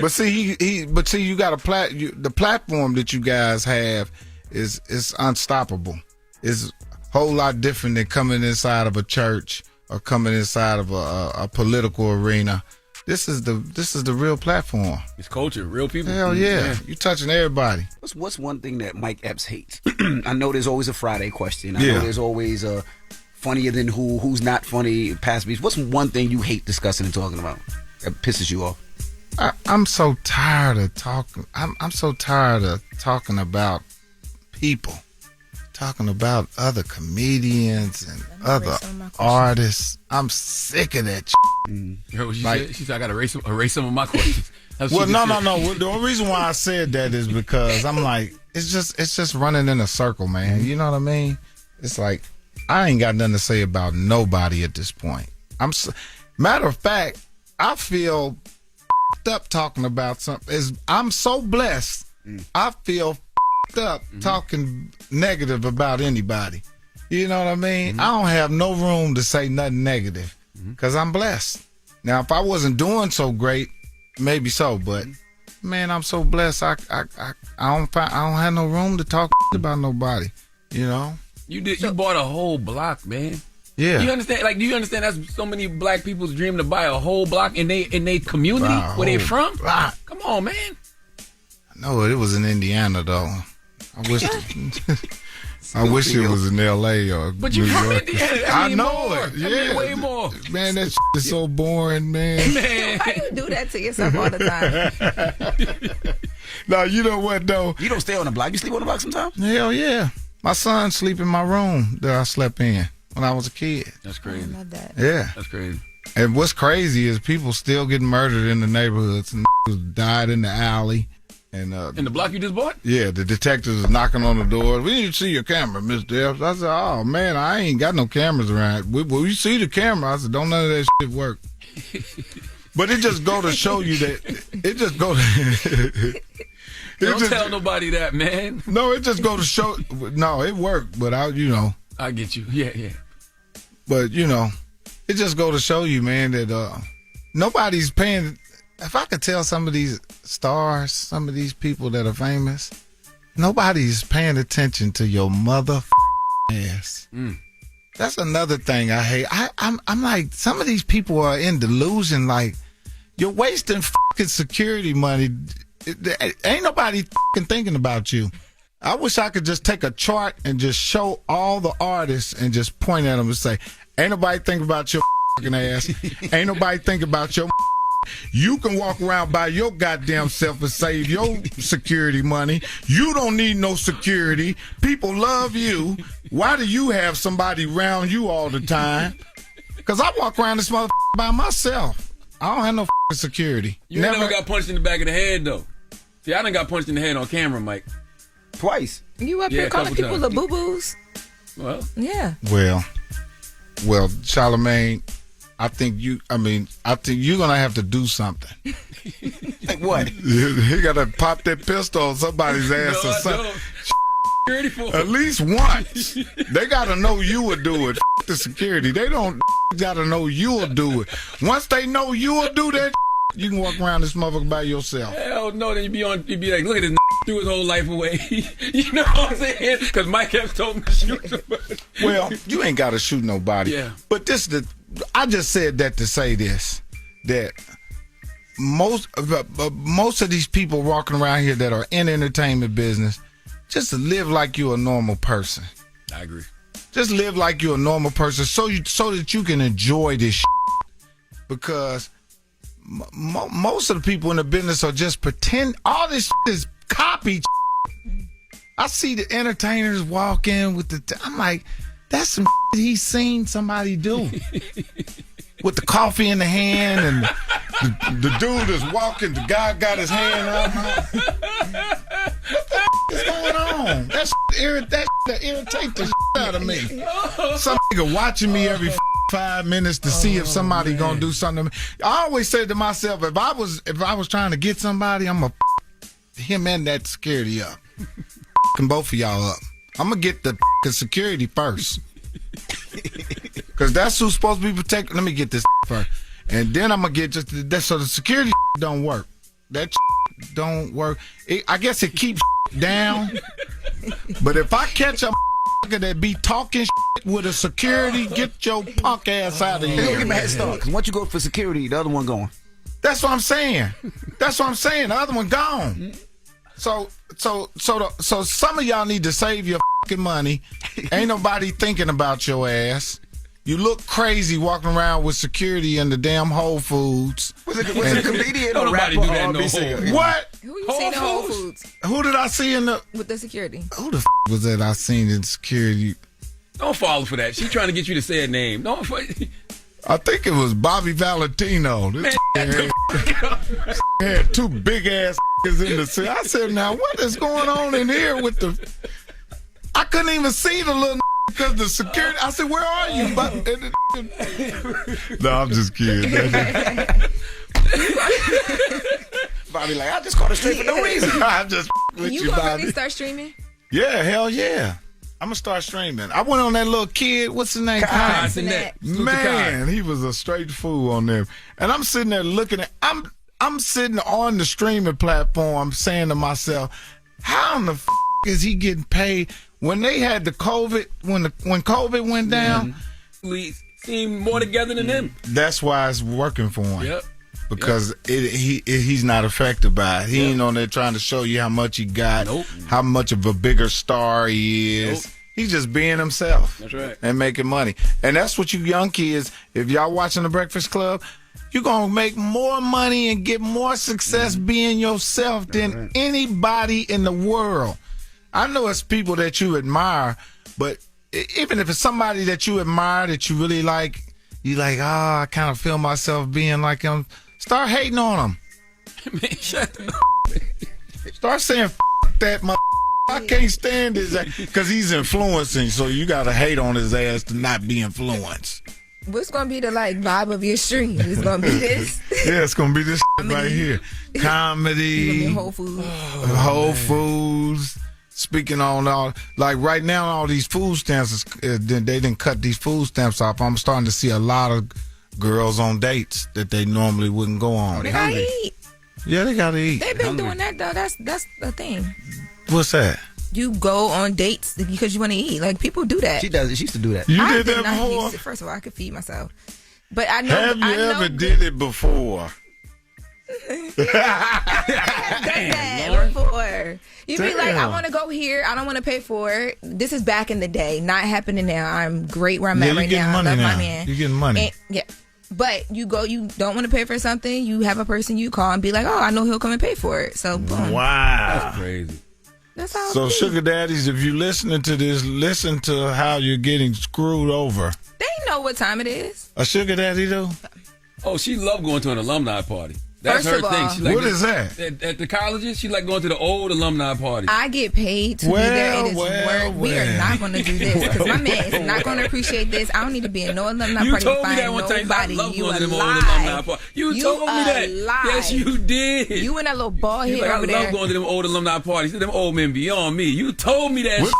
But see, you got the platform that you guys have is unstoppable. It's a whole lot different than coming inside of a church or coming inside of a political arena. This is the real platform. It's culture, real people. Hell yeah. You touching everybody. What's one thing that Mike Epps hates? I know there's always a Friday question. I know there's always a funnier than who's not funny, past beats. What's one thing you hate discussing and talking about that pisses you off? I'm so tired of talking. I'm so tired of talking about people. Talking about other comedians and other artists. I'm sick of that What she said? She said, I got to erase some of my questions. Well, no. The only reason why I said that is because I'm like, it's just running in a circle, man. You know what I mean? It's like, I ain't got nothing to say about nobody at this point. Matter of fact, I feel up talking about something. I'm so blessed. I feel up talking negative about anybody. You know what I mean? I don't have no room to say nothing negative because I'm blessed. Now, if I wasn't doing so great, maybe so, but man, I'm so blessed. I don't have no room to talk about nobody. You know? You bought a whole block, man. Yeah. You understand? Like, do you understand that's so many black people's dream to buy a whole block in they community where they from? Block. Come on, man. No, it was in Indiana though. I wish it was in L.A. or but New you from York. Indiana. I know more. it. Yeah, way more. Man, that is so boring, man. Why you do that to yourself all the time? No, you know what though? You don't stay on the block. You sleep on the block sometimes? Hell yeah. My son sleep in my room that I slept in when I was a kid. That's crazy. I love that. Yeah. That's crazy. And what's crazy is people still getting murdered in the neighborhoods and died in the alley. And in the block you just bought? Yeah, the detectives is knocking on the door. We need to see your camera, Mr. Epps. I said, oh, man, I ain't got no cameras around. We see the camera. I said, don't none of that shit work. But it just go to show you that it just go to... Don't tell nobody that, man. No, it just go to show... No, it worked, but I get you. Yeah. But, it just go to show you, man, that nobody's paying... If I could tell some of these stars, some of these people that are famous, nobody's paying attention to your mother ass. That's another thing I hate. I'm like, some of these people are in delusion. Like, you're wasting fucking security money. Ain't nobody fucking thinking about you. I wish I could just take a chart and just show all the artists and just point at them and say, ain't nobody think about your fucking ass. Ain't nobody think about your. You can walk around by your goddamn self and save your security money. You don't need no security. People love you. Why do you have somebody around you all the time? Because I walk around this motherfucker by myself. I don't have no security. You never got punched in the back of the head, though. See, I done got punched in the head on camera, Mike. Twice. You up here calling people the boo-boos? Well. Yeah. Well, Charlamagne, I think you're gonna have to do something. Like what? You gotta pop that pistol on somebody's ass or something. At least once. They gotta know you will do it. The security. They don't gotta know you will do it. Once they know you will do that, you can walk around this motherfucker by yourself. Hell no, then you be like, look at this threw his whole life away. You know what I'm saying? Because Mike Epps told me to shoot somebody. Well, you ain't gotta shoot nobody. Yeah. But I just said that to say this, that most of these people walking around here that are in entertainment business, just live like you're a normal person. I agree. Just live like you're a normal person so that you can enjoy this shit. Because most of the people in the business are just pretend. All this shit is copied shit. I see the entertainers walk in with I'm like, that's some shit he's seen somebody do. With the coffee in the hand and the dude is walking, the guy got his hand out. What the is going on? That irritate the shit out of me. Some nigga watching me every 5 minutes to see if somebody gonna do something. I always said to myself, if I was trying to get somebody, I'm gonna him and that security up. Both of y'all up. I'm gonna get the security first. Cause that's who's supposed to be protected. Let me get this first. And then I'm gonna get just that, so the security don't work. That don't work. I guess it keeps down. But if I catch a that be talking with a security, get your punk ass out of here. Don't give me a head start. Cause once you go for security, the other one going. That's what I'm saying. The other one gone. So some of y'all need to save your fucking money. Ain't nobody thinking about your ass. You look crazy walking around with security in the damn Whole Foods. Was it a comedian or rapper? Do that no Whole. What? Who you seen in Whole Foods? Who did I see in the with the security? Who the was that I seen in security? Don't fall for that. She's trying to get you to say a name. Don't. I think it was Bobby Valentino. This had two big ass in the city. I said, now what is going on in here with the? I couldn't even see the little because the security. I said, where are you? No, I'm just kidding. Bobby like, I just caught it straight for no reason. I'm just with you, gonna Bobby. really start streaming? Yeah, hell yeah. I'm gonna start streaming. I went on that little kid. What's his name? Kai. Man, he was a straight fool on them. And I'm sitting there looking at. I'm sitting on the streaming platform, saying to myself, "How in the is he getting paid?" When they had the COVID, when COVID went down, we seem more together than them. That's why it's working for him. Yep. Because he's not affected by it. He ain't on there trying to show you how much he got, how much of a bigger star he is. He's just being himself. That's right. And making money. And that's what you young kids, if y'all watching The Breakfast Club, you're going to make more money and get more success being yourself than anybody in the world. I know it's people that you admire, but even if it's somebody that you admire, that you really like, you like, I kind of feel myself being like him. Start hating on him. Man, shut up. Start saying that mother. I can't stand his ass because he's influencing. So you got to hate on his ass to not be influenced. What's gonna be the vibe of your stream? It's gonna be this. Yeah, it's gonna be this right here. Comedy. Whole Foods. Whole Foods. Speaking on all, like right now, all these food stamps, they didn't cut these food stamps off. I'm starting to see a lot of girls on dates that they normally wouldn't go on. They gotta eat. Yeah, they gotta eat. They've been doing that though. That's the thing. What's that? You go on dates because you want to eat. Like people do that. She does it. She used to do that. You did that before? First of all, I could feed myself. But I know. Have you ever did it before? Before. You be like, I want to go here. I don't want to pay for it. This is back in the day. Not happening now. I'm great where I'm at right now. I love my man. You're getting money. Yeah. But you don't want to pay for something. You have a person you call and be like, oh, I know he'll come and pay for it. So boom. Wow. That's crazy. That's how. So sugar daddies, if you're listening to this, listen to how you're getting screwed over. They know what time it is. A sugar daddy though? Oh, she loved going to an alumni party. That's First her of all, thing. She like what is that? At the colleges, she like going to the old alumni parties. I get paid to be there. It is work. We are not going to do this because my man is not going to appreciate this. I don't need to be in no alumni you party told to me find that one time. nobody. I love You going a to them old lie. alumni parties. You told me that. Lie. Yes, you did. You and that little bald head like, over there. I love going to them old alumni parties. Them old men beyond me. You told me that.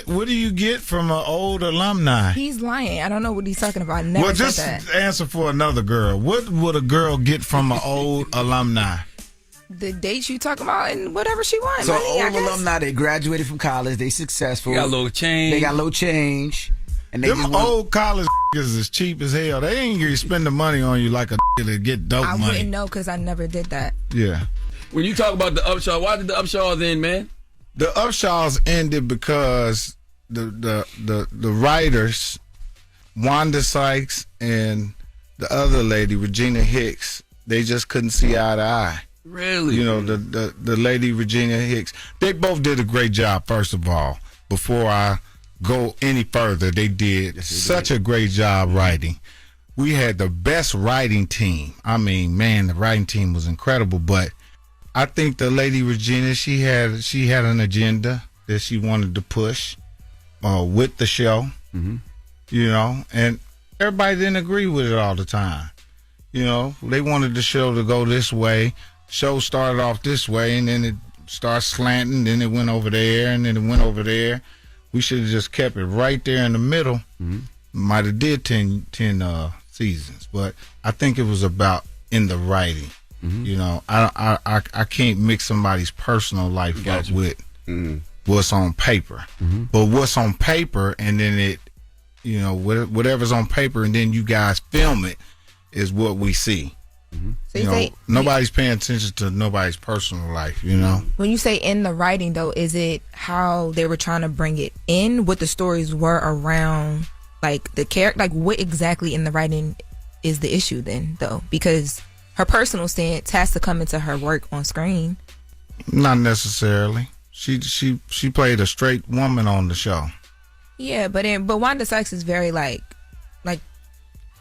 What do you get from an old alumni? He's lying. I don't know what he's talking about. I never just said that. Answer for another girl. What would a girl get from an old alumni? The dates you talking about and whatever she wants. So old alumni, they graduated from college, they successful. They got a little change. They got low change. And they them old college is cheap as hell. They ain't gonna spend the money on you like a to get dope money. I wouldn't know because I never did that. Yeah. When you talk about the Upshaw, why did the Upshaws end, man? The Upshaws ended because the writers, Wanda Sykes and the other lady, Regina Hicks, they just couldn't see eye to eye. Really? You know, the lady Regina Hicks, they both did a great job, first of all. Before I go any further, they did such a great job writing. We had the best writing team. I mean, man, the writing team was incredible, but I think the lady Regina, she had an agenda that she wanted to push with the show. Mm-hmm. You know, and everybody didn't agree with it all the time. You know, they wanted the show to go this way. Show started off this way, and then it started slanting. Then it went over there, and then it went over there. We should have just kept it right there in the middle. Might have did 10 seasons, but I think it was about in the writing. You know, I can't mix somebody's personal life up with what's on paper. But what's on paper, and then it, you know, whatever's on paper, and then you guys film it, is what we see. So you know, nobody's paying attention to nobody's personal life, you know. When you say in the writing, though, is it how they were trying to bring it in, what the stories were around, like the character, like what exactly in the writing is the issue then, though? Because her personal stance has to come into her work on screen. Not necessarily. She played a straight woman on the show. Yeah, but Wanda Sykes is very like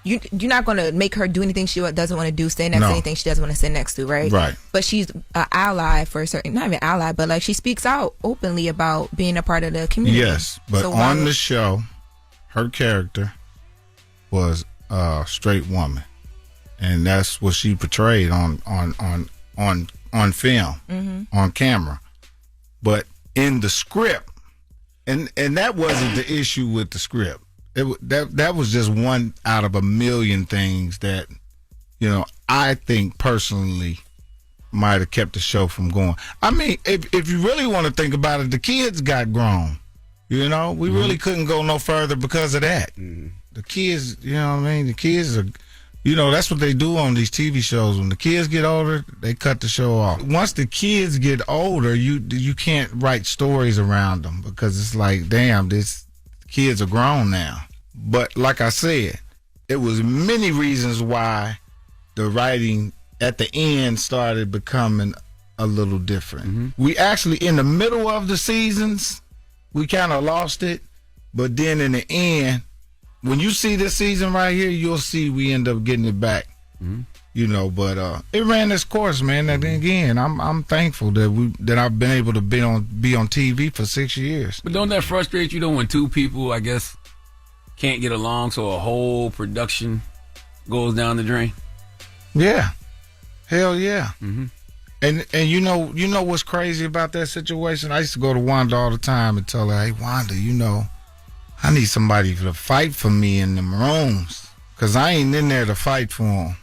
you're not going to make her do anything she doesn't want to do, stand next to anything she doesn't want to sit next to, right? Right. But she's an ally for a certain, not even ally, but like she speaks out openly about being a part of the community. Yes, but so on the show, her character was a straight woman, and that's what she portrayed on film, on camera. But in the script, and that wasn't the issue with the script. That was just one out of a million things that, you know, I think personally might have kept the show from going. I mean, if you really want to think about it, the kids got grown. You know, we really couldn't go no further because of that. The kids, you know what I mean? The kids are, you know, that's what they do on these TV shows. When the kids get older, they cut the show off. Once the kids get older, you can't write stories around them because it's like, damn, kids are grown now. But like I said, it was many reasons why the writing at the end started becoming a little different. We actually, in the middle of the seasons, we kind of lost it. But then in the end, when you see this season right here, you'll see we end up getting it back. You know, but it ran its course, man. And again, I'm thankful that I've been able to be on TV for 6 years. But don't that frustrate you though when two people, I guess, can't get along, so a whole production goes down the drain? Yeah, hell yeah. And you know what's crazy about that situation? I used to go to Wanda all the time and tell her, "Hey, Wanda, you know, I need somebody to fight for me in them rooms, cause I ain't in there to fight for them."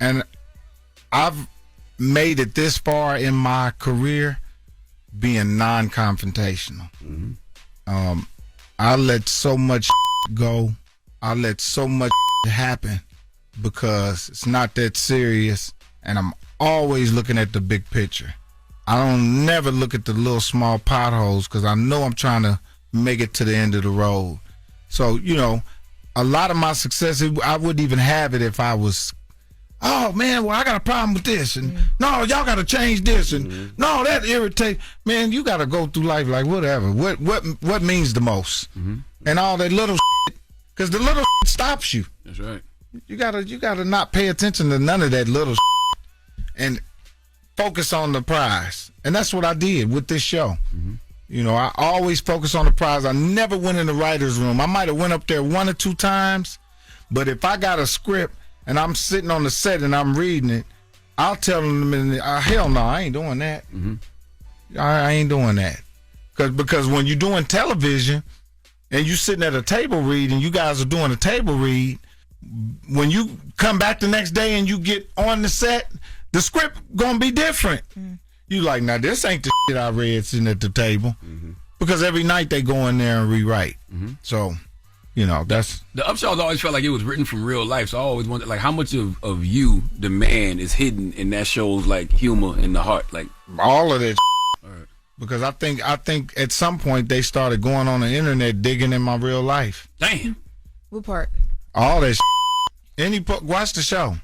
And I've made it this far in my career being non-confrontational. I let so much go. I let so much happen because it's not that serious, and I'm always looking at the big picture. I don't never look at the little small potholes because I know I'm trying to make it to the end of the road. So, you know, a lot of my success, I wouldn't even have it if I was, oh man, well I got a problem with this, and no, y'all got to change this, and no, that irritates. Man, you got to go through life like whatever. What means the most, and all that little shit, because the little shit stops you. That's right. You gotta not pay attention to none of that little shit and focus on the prize, and that's what I did with this show. You know, I always focus on the prize. I never went in the writer's room. I might have went up there 1 or 2 times, but if I got a script and I'm sitting on the set and I'm reading it, I'll tell them, hell no, I ain't doing that. I ain't doing that. Because when you're doing television and you sitting at a table read and you guys are doing a table read, when you come back the next day and you get on the set, the script gonna be different. You like, now this ain't the shit I read sitting at the table. Because every night they go in there and rewrite. So, you know, that's... The Upshaws always felt like it was written from real life, so I always wondered, like, how much of you, the man, is hidden in that show's, like, humor in the heart? Like, all of that right. Because I think at some point they started going on the internet digging in my real life. Damn. What part? All that watch the show.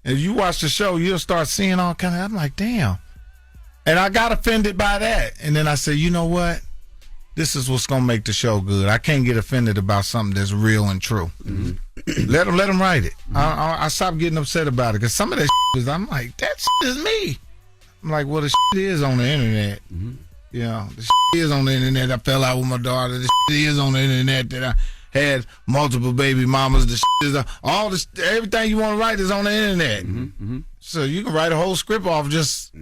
If you watch the show, you'll start seeing all kind of... I'm like, damn. And I got offended by that. And then I said, you know what? This is what's going to make the show good. I can't get offended about something that's real and true. Let them write it. I stopped getting upset about it because some of that is, I'm like, that is me. I'm like, well, the is on the internet. You know, the is on the internet. I fell out with my daughter. The is on the internet that I had multiple baby mamas. The shit is all this, everything you want to write is on the internet. So you can write a whole script off just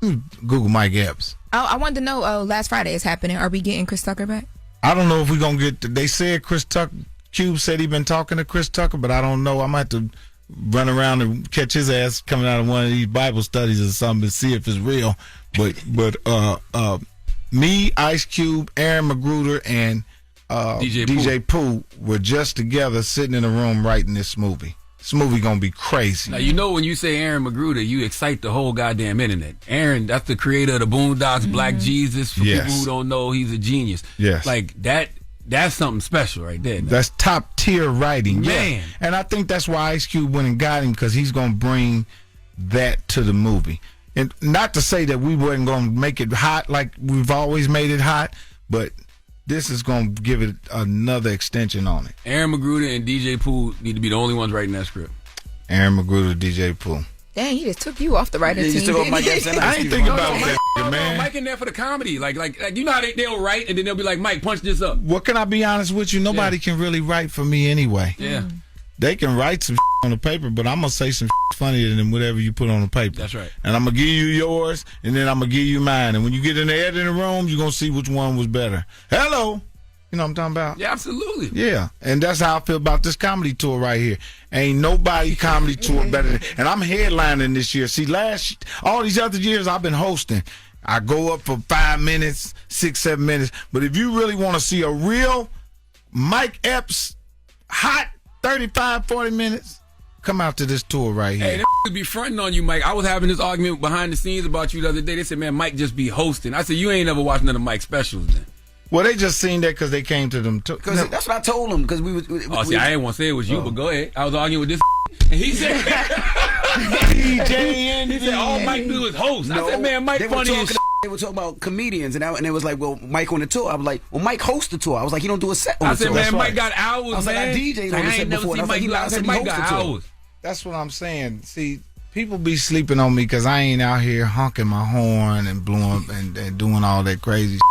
Google Mike Epps. I wanted to know, last Friday is happening. Are we getting Chris Tucker back? I don't know if we're going to get, they said Chris Tucker, Cube said he been talking to Chris Tucker, but I don't know. I might have to run around and catch his ass coming out of one of these Bible studies or something to see if it's real. But me, Ice Cube, Aaron Magruder, and DJ Pooh were just together sitting in a room writing this movie. This movie gonna be crazy. Now, you know when you say Aaron Magruder, you excite the whole goddamn internet. Aaron, that's the creator of the Boondocks, Black Jesus. For people who don't know, he's a genius. Yes. Like, that's something special right there. That's top tier writing. Man. Yeah. And I think that's why Ice Cube went and got him, because he's gonna bring that to the movie. And not to say that we wasn't gonna make it hot like we've always made it hot, but this is going to give it another extension on it. Aaron Magruder and DJ Pooh need to be the only ones writing that script. Aaron Magruder, DJ Pooh. Dang, he just took you off the writing team. I ain't thinking about that, man. Mike in there for the comedy. Like you know how they'll write and then they'll be like, Mike, punch this up. What can I be honest with you? Nobody can really write for me anyway. Yeah. They can write some on the paper, but I'm going to say some funnier than whatever you put on the paper. That's right. And I'm going to give you yours, and then I'm going to give you mine. And when you get in the editing room, you're going to see which one was better. Hello. You know what I'm talking about? Yeah, absolutely. Yeah, and that's how I feel about this comedy tour right here. Ain't nobody comedy tour better than, and I'm headlining this year. See, all these other years I've been hosting. I go up for 5 minutes, 6-7 minutes. But if you really want to see a real Mike Epps hot 35, 40 minutes, come out to this tour right here. Hey, they could be fronting on you, Mike. I was having this argument behind the scenes about you the other day. They said, man, Mike just be hosting. I said, you ain't never watched none of Mike's specials then. Well, they just seen that because they came to them. Because that's what I told them. Because I ain't want to say it was you, but go ahead. I was arguing with this, and he said, DJ he said, all Mike do is host. I said, man, Mike funny as shit. They were talking about comedians, and it was like, well, Mike on the tour. I was like, well, Mike hosts the tour. I was like, he don't do a set on the tour. I said, man, Mike got hours, I was like, I DJ'd on the set before. And I was like, I said, Mike got hours. That's what I'm saying. See, people be sleeping on me because I ain't out here honking my horn and blowing and doing all that crazy shit.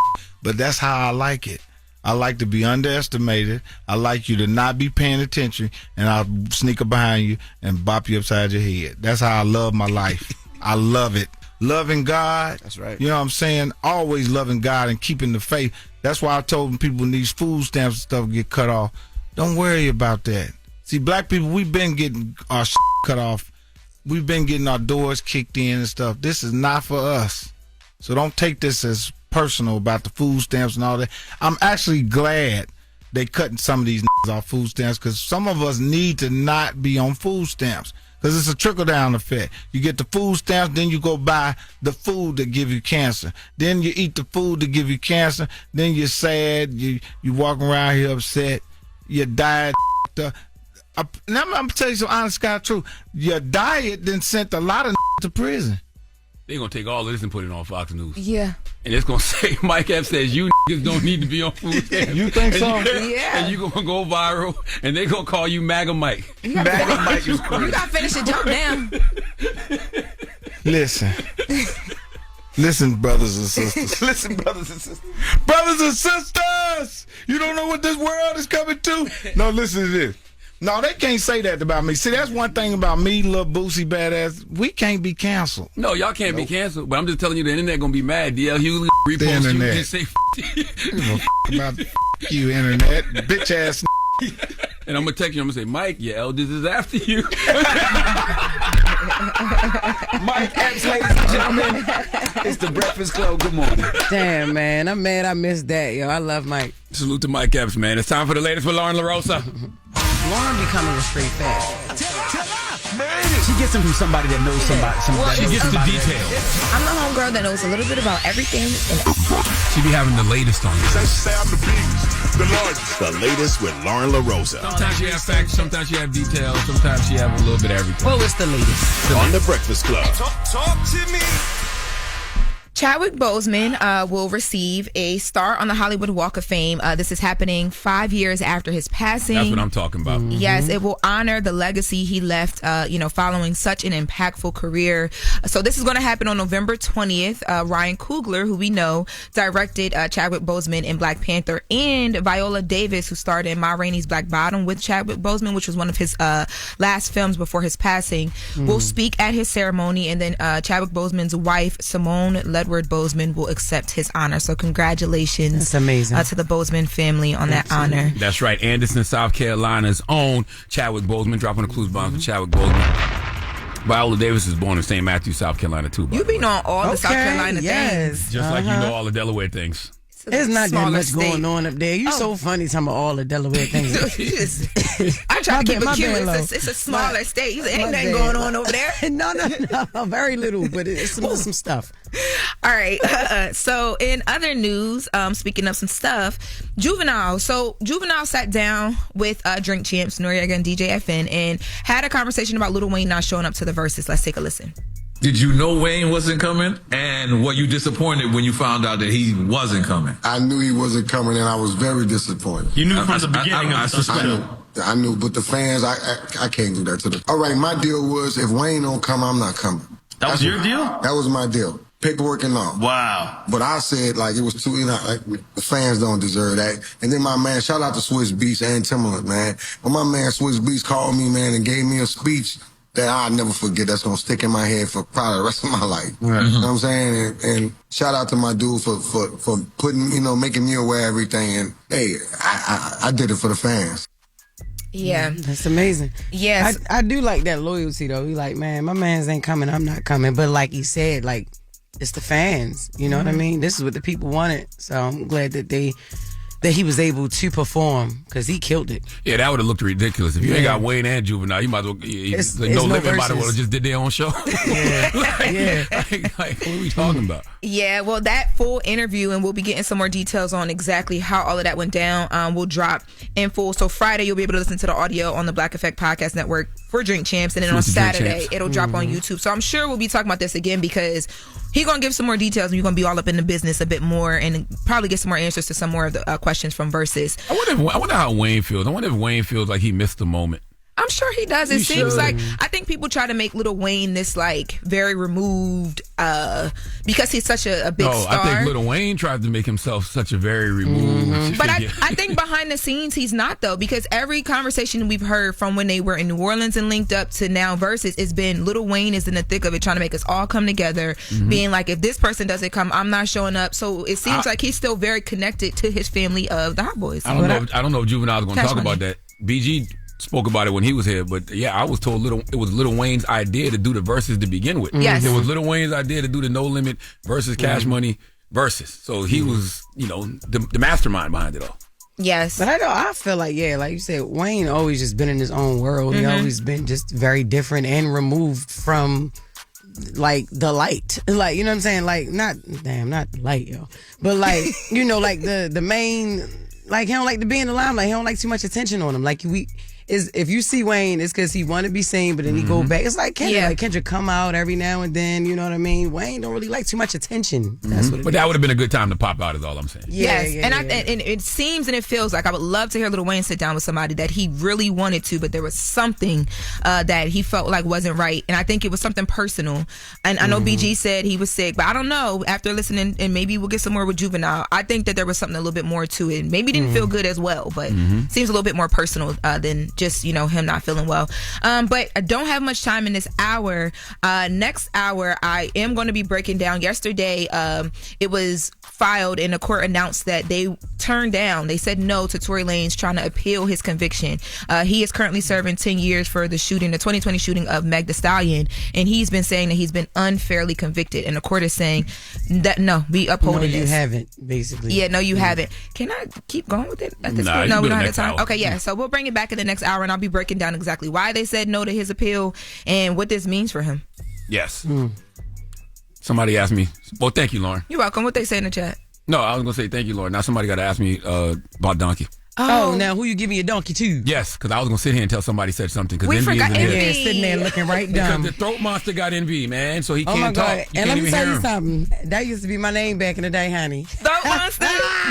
But that's how I like it. I like to be underestimated. I like you to not be paying attention, and I'll sneak up behind you and bop you upside your head. That's how I love my life. I love it. Loving God. That's right. You know what I'm saying? Always loving God and keeping the faith. That's why I told people when these food stamps and stuff get cut off, don't worry about that. See, black people, we've been getting our shit cut off. We've been getting our doors kicked in and stuff. This is not for us. So don't take this as personal about the food stamps and all that. I'm actually glad they cutting some of these off food stamps, because some of us need to not be on food stamps, because it's a trickle-down effect. You get the food stamps, then you go buy the food that give you cancer. Then you eat the food that give you cancer. Then you're sad. You walking around here upset. Your diet up. Now I'm going to tell you some honest God truth. Your diet then sent a lot of to prison. They're going to take all of this and put it on Fox News. Yeah. And it's going to say, Mike Epps says, you niggas don't need to be on food stamps. You think so? Yeah. And you going to go viral, and they're going to call you MAGA Mike. MAGA Mike is crazy. You got to finish the joke now. Listen, brothers and sisters. Listen, brothers and sisters. Brothers and sisters! You don't know what this world is coming to? No, listen to this. No, they can't say that about me. See, that's one thing about me, little Boosie badass. We can't be canceled. No, y'all can't be canceled. But I'm just telling you, the internet gonna be mad. DL Hughley repost you and say about you, internet, bitch ass. And I'm gonna text you. I'm gonna say, Mike, your elders is after you. Mike Epps, ladies and gentlemen, it's the Breakfast Club. Good morning. Damn, man, I'm mad I missed that, yo. I love Mike. Salute to Mike Epps, man. It's time for the latest with Loren LoRosa. Loren be coming with straight facts. She gets them from somebody that knows somebody. She gets the details. I'm the homegirl that knows a little bit about everything. She be having the latest on you. The latest with Loren LoRosa. Sometimes she have facts, sometimes she have details, sometimes she have a little bit of everything. Well, it's the latest. On the Breakfast Club. Talk to me. Chadwick Boseman will receive a star on the Hollywood Walk of Fame. This is happening 5 years after his passing. That's what I'm talking about. Yes, it will honor the legacy he left, following such an impactful career. So this is going to happen on November 20th. Ryan Coogler, who we know, directed Chadwick Boseman in Black Panther, and Viola Davis, who starred in Ma Rainey's Black Bottom with Chadwick Boseman, which was one of his last films before his passing, will speak at his ceremony, and then Chadwick Boseman's wife, Simone Ledward Boseman, will accept his honor. So congratulations. That's amazing. To the Boseman family on that honor. That's right. Anderson, South Carolina's own Chadwick Boseman, dropping the clues bombs for Chadwick Boseman. Viola Davis is born in St. Matthews, South Carolina, too. You be knowing all the South Carolina things. Just like you know all the Delaware things. There's not that much state. going on up there. You so funny talking about all the Delaware things. I try to keep it cute. It's a smaller state. Ain't nothing going on over there. No. Very little, but it's some stuff. All right. So in other news, speaking of some stuff, Juvenile. So Juvenile sat down with Drink Champs, Noriega and DJ FN, and had a conversation about Lil Wayne not showing up to the verses. Let's take a listen. Did you know Wayne wasn't coming? And were you disappointed when you found out that he wasn't coming? I knew he wasn't coming, and I was very disappointed. You knew from the beginning of the show. I knew, but the fans, I can't do that to them. All right, my deal was if Wayne don't come, I'm not coming. That was your deal? That was my deal. Paperwork and all. Wow. But I said, like, it was too, like, the fans don't deserve that. And then my man, shout out to Swiss Beats and Timberland, man. But my man, Swiss Beats, called me, man, and gave me a speech that I'll never forget. That's going to stick in my head for probably the rest of my life. Right. You know what I'm saying? And shout out to my dude for putting, making me aware of everything. And, hey, I did it for the fans. Yeah. That's amazing. Yes. I do like that loyalty, though. He like, man, my mans ain't coming, I'm not coming. But like he said, like, it's the fans. You know what I mean? This is what the people wanted. So I'm glad that he was able to perform, because he killed it. Yeah, that would have looked ridiculous. If you ain't got Wayne and Juvenile, you might as well, No Limit might as well just did their own show. Yeah. Like, what are we talking about? Yeah, well, that full interview, and we'll be getting some more details on exactly how all of that went down, will drop in full. So Friday, you'll be able to listen to the audio on the Black Effect Podcast Network for Drink Champs, and then on Saturday, it'll drop on YouTube. So I'm sure we'll be talking about this again, because he's going to give some more details, and you're going to be all up in the business a bit more, and probably get some more answers to some more of the questions from Versus. I wonder how Wayne feels. I wonder if Wayne feels like he missed the moment. I'm sure he does. It seems like, I think people try to make Lil Wayne this like very removed, because he's such a big star. I think Lil Wayne tried to make himself such a very removed But figure. I think behind the scenes he's not, though, because every conversation we've heard from when they were in New Orleans and linked up to now Versus, it's been Lil Wayne is in the thick of it, trying to make us all come together, being like, if this person doesn't come, I'm not showing up. So it seems like he's still very connected to his family of the Hot Boys. I don't know if Juvenile's going to talk about that. BG spoke about it when he was here, but yeah, I was told it was Lil Wayne's idea to do the verses to begin with. Yes. It was Lil Wayne's idea to do the No Limit versus Cash Money versus. So he was, the mastermind behind it all. Yes. But I feel like, like you said, Wayne always just been in his own world. He always been just very different and removed from like the light. Like, you know what I'm saying? Like, not the light, yo. But like, like the main, like, he don't like to be in the limelight. He don't like too much attention on him. Like, if you see Wayne, it's because he want to be seen, but then he go back. It's like Kendrick. Yeah. Like Kendrick come out every now and then, you know what I mean? Wayne don't really like too much attention. That's what it But that would have been a good time to pop out, is all I'm saying. And it seems and it feels like I would love to hear Lil Wayne sit down with somebody that he really wanted to, but there was something that he felt like wasn't right. And I think it was something personal. And I know BG said he was sick, but I don't know. After listening, and maybe we'll get some more with Juvenile, I think that there was something a little bit more to it. Maybe didn't feel good as well, but seems a little bit more personal than just, him not feeling well. But I don't have much time in this hour. Next hour, I am going to be breaking down. Yesterday, it was filed and the court announced that they said no to Tory Lanez trying to appeal his conviction. He is currently serving 10 years for the 2020 shooting of Meg Thee Stallion, and he's been saying that he's been unfairly convicted, and the court is saying that no, we upholding this. You haven't, basically. Yeah, no, you haven't. Can I keep going with it at this point? No, we don't have the time. Okay, yeah, so we'll bring it back in the next hour, and I'll be breaking down exactly why they said no to his appeal and what this means for him. Yes. Somebody asked me. Well, thank you, Lauren. You're welcome. What they say in the chat? No, I was going to say thank you, Lauren. Now somebody got to ask me about Donkey. Oh, now who you giving your donkey to? Yes, because I was going to sit here and tell somebody said something. We forgot Envy. Envy. Sitting there looking right dumb. Because the throat monster got Envy, man, so he Oh my can't God. talk. You And can't let me even tell hear you him. something. That used to be my name back in the day, honey. Throat monster?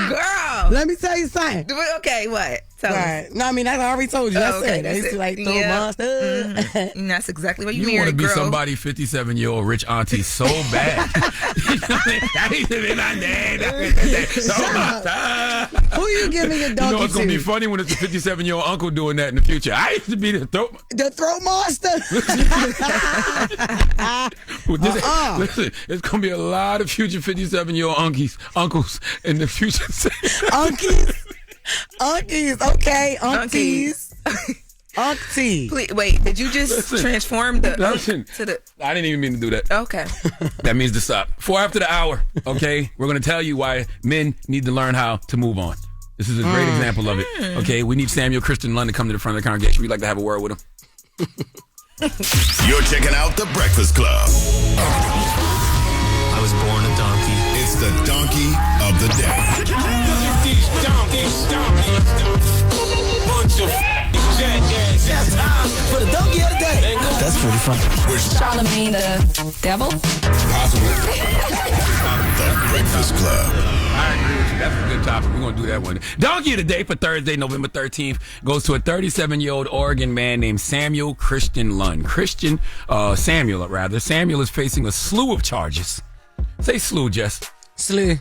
Girl. Let me tell you something. Okay, what? Tell Right. No, I mean, I already told you. That's it. I used to like throw monster. And that's exactly what you You want to married, be girl. somebody 57-year-old rich auntie so bad. That used to be my name. Who you giving your donkey You know it's going to to? be funny when it's a 57-year-old uncle doing that in the future. I used to be the throat monster. Listen, there's going to be a lot of future 57-year-old uncles in the future. Unkies, okay, aunties. Auntie. Please, wait, did you just transform the to the? I didn't even mean to do that. Okay. That means to stop. 4 after the hour, okay? We're going to tell you why men need to learn how to move on. This is a great example of it, okay? We need Samuel Christian Lund to come to the front of the congregation. We'd like to have a word with him. You're checking out The Breakfast Club. I was born a donkey. It's the donkey of the day. Bunch of jackasses. For the donkey of the day. That's pretty funny. Charlamagne the devil? Possibly. The Breakfast Club. I agree with you. That's a good topic. We're going to do that one. Donkey of the day for Thursday, November 13th, goes to a 37-year-old Oregon man named Samuel Christian Lund. Samuel is facing a slew of charges. Say slew, Jess. Slew.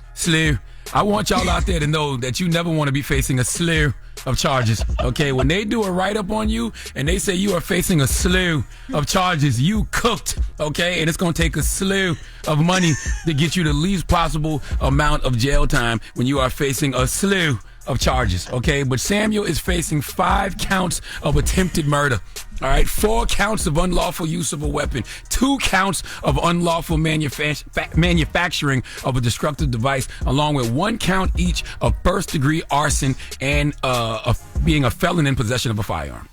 I want y'all out there to know that you never want to be facing a slew of charges. Okay, when they do a write-up on you and they say you are facing a slew of charges, you cooked, okay? And it's going to take a slew of money to get you the least possible amount of jail time when you are facing a slew of charges, okay? But Samuel is facing 5 counts of attempted murder. All right, 4 counts of unlawful use of a weapon, 2 counts of unlawful manufacturing of a destructive device, along with 1 count each of first-degree arson and being a felon in possession of a firearm.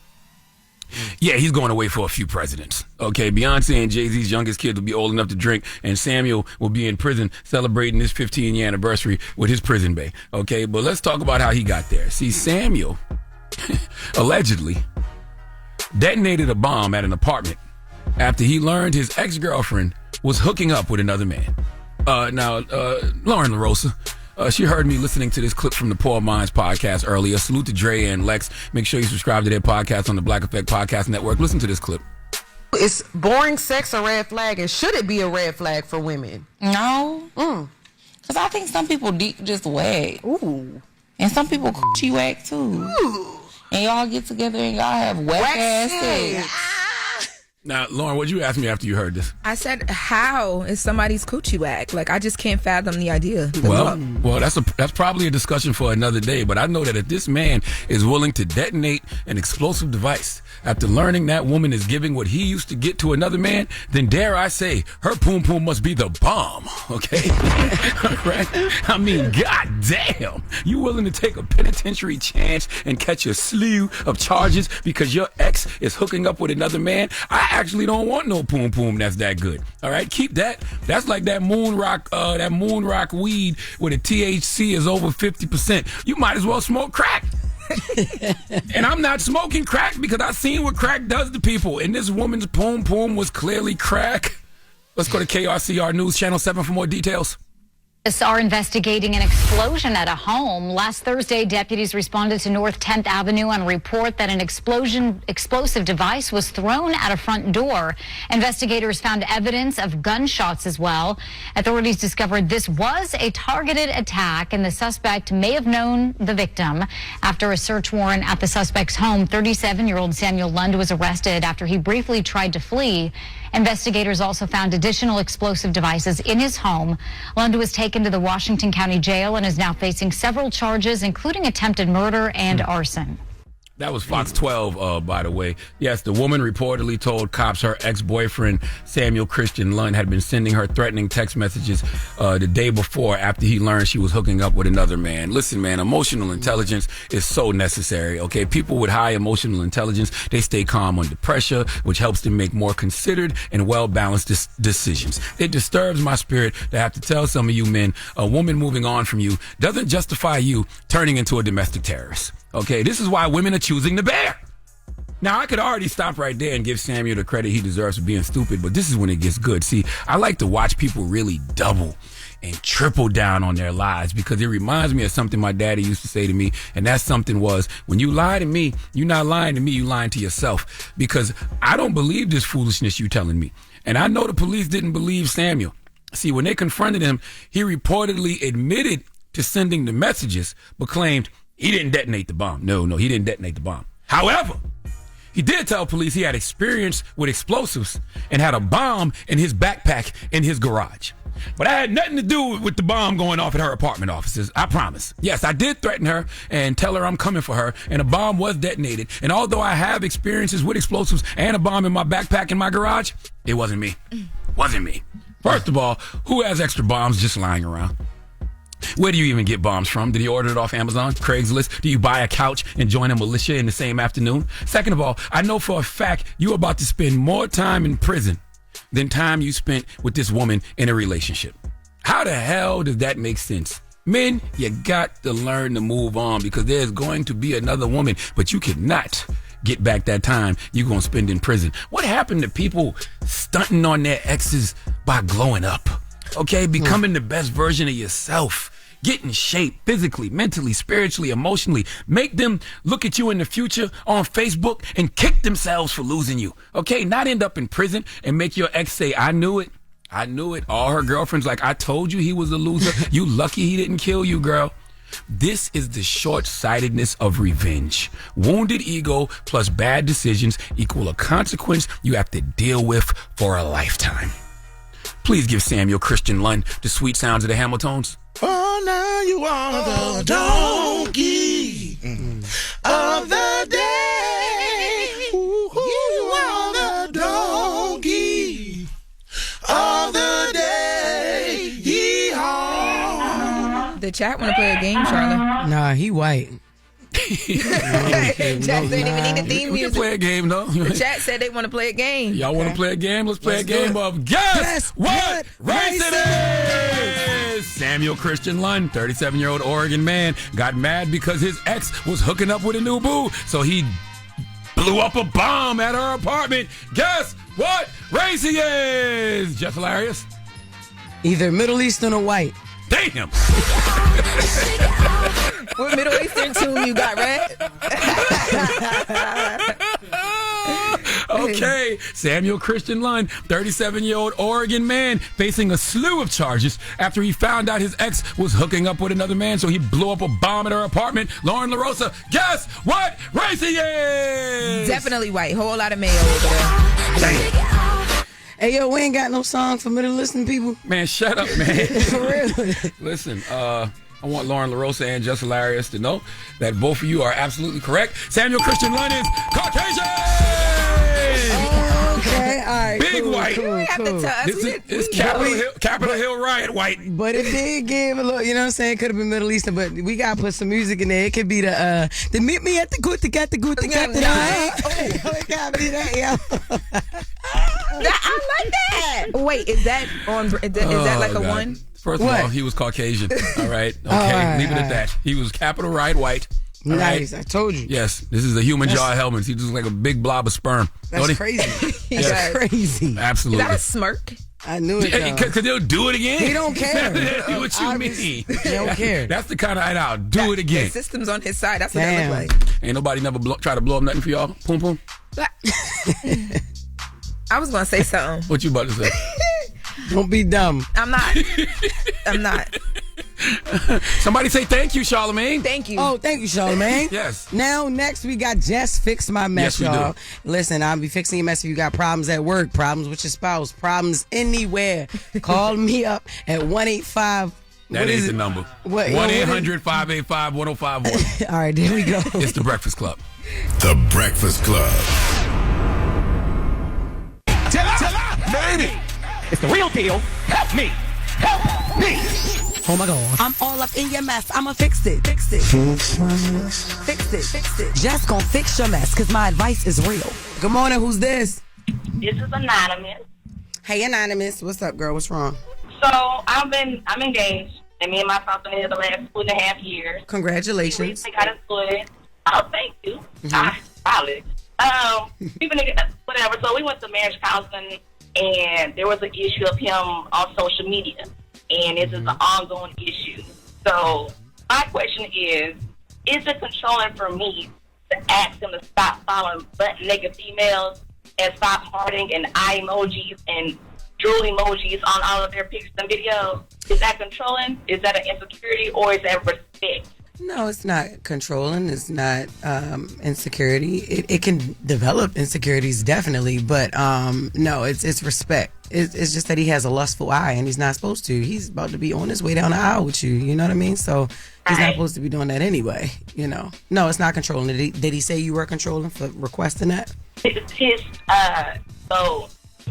Yeah, he's going away for a few presidents. Okay, Beyonce and Jay-Z's youngest kids will be old enough to drink, and Samuel will be in prison celebrating his 15-year anniversary with his prison bae. Okay, but let's talk about how he got there. See, Samuel allegedly detonated a bomb at an apartment after he learned his ex-girlfriend was hooking up with another man. Loren LoRosa, she heard me listening to this clip from the Poor Minds podcast earlier. Salute to Dre and Lex. Make sure you subscribe to their podcast on the Black Effect Podcast Network. Listen to this clip. Is boring sex a red flag, and should it be a red flag for women? No. Because I think some people just whack. Ooh. And some people coochie whack too. Ooh. And y'all get together and y'all have whack ass sex. Now, Lauren, what'd you ask me after you heard this? I said, how is somebody's coochie whack? Like, I just can't fathom the idea. Well, that's probably a discussion for another day, but I know that if this man is willing to detonate an explosive device after learning that woman is giving what he used to get to another man, then dare I say, her poom poom must be the bomb, okay? Right? I mean, goddamn. You willing to take a penitentiary chance and catch a slew of charges because your ex is hooking up with another man? I actually don't want no poom poom that's that good. All right, keep that. That's like that moon rock weed where the THC is over 50%. You might as well smoke crack. And I'm not smoking crack because I've seen what crack does to people. And this woman's poom poom was clearly crack. Let's go to KRCR News Channel 7 for more details. Police are investigating an explosion at a home. Last Thursday, deputies responded to North 10th Avenue on a report that an explosive device was thrown at a front door. Investigators found evidence of gunshots as well. Authorities discovered this was a targeted attack, and the suspect may have known the victim. After a search warrant at the suspect's home, 37-year-old Samuel Lund was arrested after he briefly tried to flee. Investigators also found additional explosive devices in his home. Lund was taken to the Washington County Jail and is now facing several charges, including attempted murder and arson. That was Fox 12, by the way. Yes, the woman reportedly told cops her ex-boyfriend, Samuel Christian Lund, had been sending her threatening text messages the day before after he learned she was hooking up with another man. Listen, man, emotional intelligence is so necessary, okay? People with high emotional intelligence, they stay calm under pressure, which helps them make more considered and well-balanced decisions. It disturbs my spirit to have to tell some of you men, a woman moving on from you doesn't justify you turning into a domestic terrorist. Okay, this is why women are choosing the bear. Now, I could already stop right there and give Samuel the credit he deserves for being stupid, but this is when it gets good. See, I like to watch people really double and triple down on their lies because it reminds me of something my daddy used to say to me, and that something was, when you lie to me, you're not lying to me, you're lying to yourself, because I don't believe this foolishness you telling me. And I know the police didn't believe Samuel. See, when they confronted him, he reportedly admitted to sending the messages, but claimed he didn't detonate the bomb. No, he didn't detonate the bomb. However, he did tell police he had experience with explosives and had a bomb in his backpack in his garage. But I had nothing to do with the bomb going off at her apartment, officers. I promise. Yes, I did threaten her and tell her I'm coming for her, and a bomb was detonated. And although I have experiences with explosives and a bomb in my backpack in my garage, it wasn't me. Wasn't me. First of all, who has extra bombs just lying around? Where do you even get bombs from? Did he order it off Amazon, Craigslist? Do you buy a couch and join a militia in the same afternoon? Second of all, I know for a fact you're about to spend more time in prison than time you spent with this woman in a relationship. How the hell does that make sense? Men, you got to learn to move on because there's going to be another woman, but you cannot get back that time you're going to spend in prison. What happened to people stunting on their exes by glowing up? Okay, becoming the best version of yourself. Get in shape physically, mentally, spiritually, emotionally. Make them look at you in the future on Facebook and kick themselves for losing you. Okay, not end up in prison and make your ex say, I knew it. I knew it. All her girlfriends like, I told you he was a loser. You lucky he didn't kill you, girl. This is the short-sightedness of revenge. Wounded ego plus bad decisions equal a consequence you have to deal with for a lifetime. Please give Samuel Christian Lund the sweet sounds of the Hamiltons. Oh, now you are the donkey of the day. You are the donkey of the day. Yee-haw. The chat want to play a game, Charlotte. Nah, he white. Chat didn't even need the theme We music. can play a game, though. The chat said they want to play a game. Y'all want to play a game? Let's play a game of Guess What Race It Is! Samuel Christian Lund, 37-year-old Oregon man, got mad because his ex was hooking up with a new boo, so he blew up a bomb at her apartment. Guess what race he is? Jess Hilarious? Either Middle Eastern or white. Damn! What Middle Eastern tune you got, Red? Okay, Samuel Christian Lund, 37-year-old Oregon man, facing a slew of charges after he found out his ex was hooking up with another man, so he blew up a bomb at her apartment. Loren LoRosa, guess what race he is? Definitely white. Whole lot of mayo over there. Damn. Hey, yo, we ain't got no song for Middle Eastern people. Man, shut up, man. For real. Listen, I want Loren LoRosa and Jess Hilarious to know that both of you are absolutely correct. Samuel Christian Lund is Caucasian! Okay, all right. Big cool, white. Cool. It's Capitol Hill riot white. But it did give a little, you know what I'm saying? Could have been Middle Eastern, but we got to put some music in there. It could be the meet me at the good to get the good to get the it got to be that, yo. I like that. Wait, is that on? Is that like a God. one? First of all, he was Caucasian. All right. Okay, leave it at that. He was Capitol riot white. All Nice, right? I told you. Yes, this is a human jaw of Hellman's. He looks like a big blob of sperm. That's crazy. That's crazy. Absolutely. Is that a smirk? I knew it. Because they'll do it again. He don't care. What you mean? He don't care. That's the kind of night out. Do it again. The system's on his side. That's what that look like. Ain't nobody never try to blow up nothing for y'all. Boom, boom. I was gonna say something. What you about to say? Don't be dumb. I'm not. I'm not. Somebody say thank you, Charlamagne. Thank you. Oh, thank you, Charlamagne. Yes. Now, next we got Jess Fix My Mess, Yes, we y'all. do. Listen, I'll be fixing your mess if you got problems at work, problems with your spouse, problems anywhere. Call me up at 185. That ain't the number. What? 1-800-585-1051. All right, there we go. It's The Breakfast Club. The Breakfast Club. Baby, it's the real deal. Help me. Help me. Oh my God. I'm all up in your mess. I'ma fix it. Fix it. Fix my mess. Fix it. Fix it. Just gonna fix your mess because my advice is real. Good morning. Who's this? This is Anonymous. Hey, Anonymous. What's up, girl? What's wrong? So I'm engaged, and me and my spouse been together the last 2.5 years. Congratulations. We got into it, Oh, thank you. Solid. People whatever. So we went to marriage counseling, and there was an issue of him on social media, and it's just an ongoing issue. So my question is it controlling for me to ask him to stop following butt-naked females and stop hearting and eye emojis and drool emojis on all of their pictures and videos? Is that controlling? Is that an insecurity, or is that respect? No, it's not controlling. It's not insecurity. It can develop insecurities, definitely, but no, it's respect. It's just that he has a lustful eye, and he's not supposed to. He's about to be on his way down the aisle with you. You know what I mean? So he's not supposed to be doing that anyway. You know? No, it's not controlling. Did he say you were controlling for requesting that? So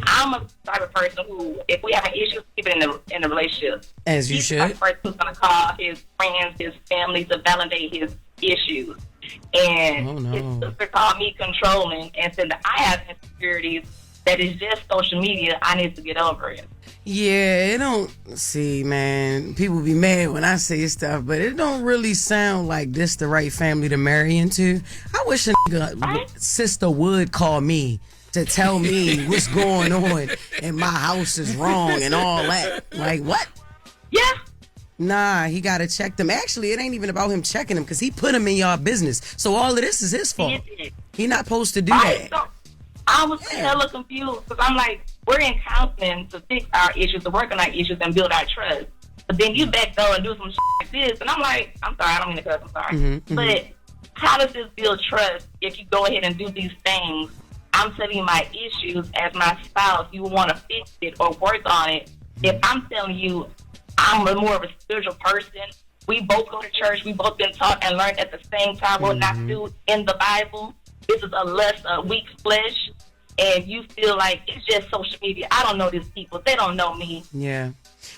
I'm a type of person who, if we have an issue, keep it in the relationship. As you should. He's the person who's going to call his friends, his family to validate his issues. And his sister called me controlling and said that I have insecurities, that is just social media. I need to get over it. Yeah, it don't... See, man, people be mad when I say stuff, but it don't really sound like this the right family to marry into. I wish a sister would call me to tell me what's going on and my house is wrong and all that. Like, what? Yeah. Nah, he got to check them. Actually, it ain't even about him checking them because he put them in y'all business. So all of this is his fault. He not supposed to do that. So I was hella confused because I'm like, we're in counseling to fix our issues, to work on our issues and build our trust. But then you back door and do some shit like this. And I'm like, I'm sorry, I don't mean to cuss, I'm sorry. But how does this build trust if you go ahead and do these things? I'm telling you my issues as my spouse. You want to fix it or work on it. If I'm telling you I'm more of a spiritual person, we both go to church, we both been taught and learned at the same time what not to do in the Bible. This is a weak flesh, and you feel like it's just social media. I don't know these people. They don't know me. Yeah.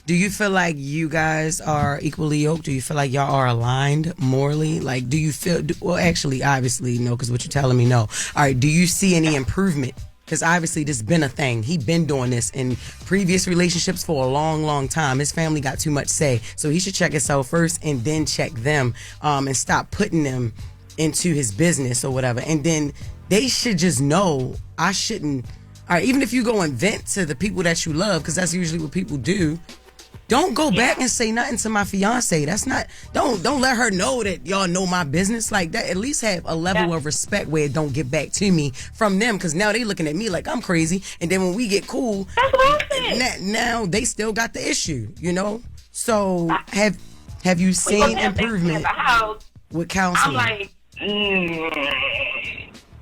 Do you feel like you guys are equally yoked? Do you feel like y'all are aligned morally? Like, do you feel... Well, actually, obviously, no, because what you're telling me, no. All right, do you see any improvement? Because obviously this been a thing. He been doing this in previous relationships for a long, long time. His family got too much say. So he should check himself first and then check them and stop putting them into his business or whatever. And then they should just know I shouldn't... All right, even if you go and vent to the people that you love, because that's usually what people do, don't go back and say nothing to my fiance. That's not... Don't let her know that y'all know my business like that. At least have a level of respect where it don't get back to me from them, because now they looking at me like I'm crazy. And then when we get cool, now they still got the issue, you know? So have you seen improvement with counseling? I'm like,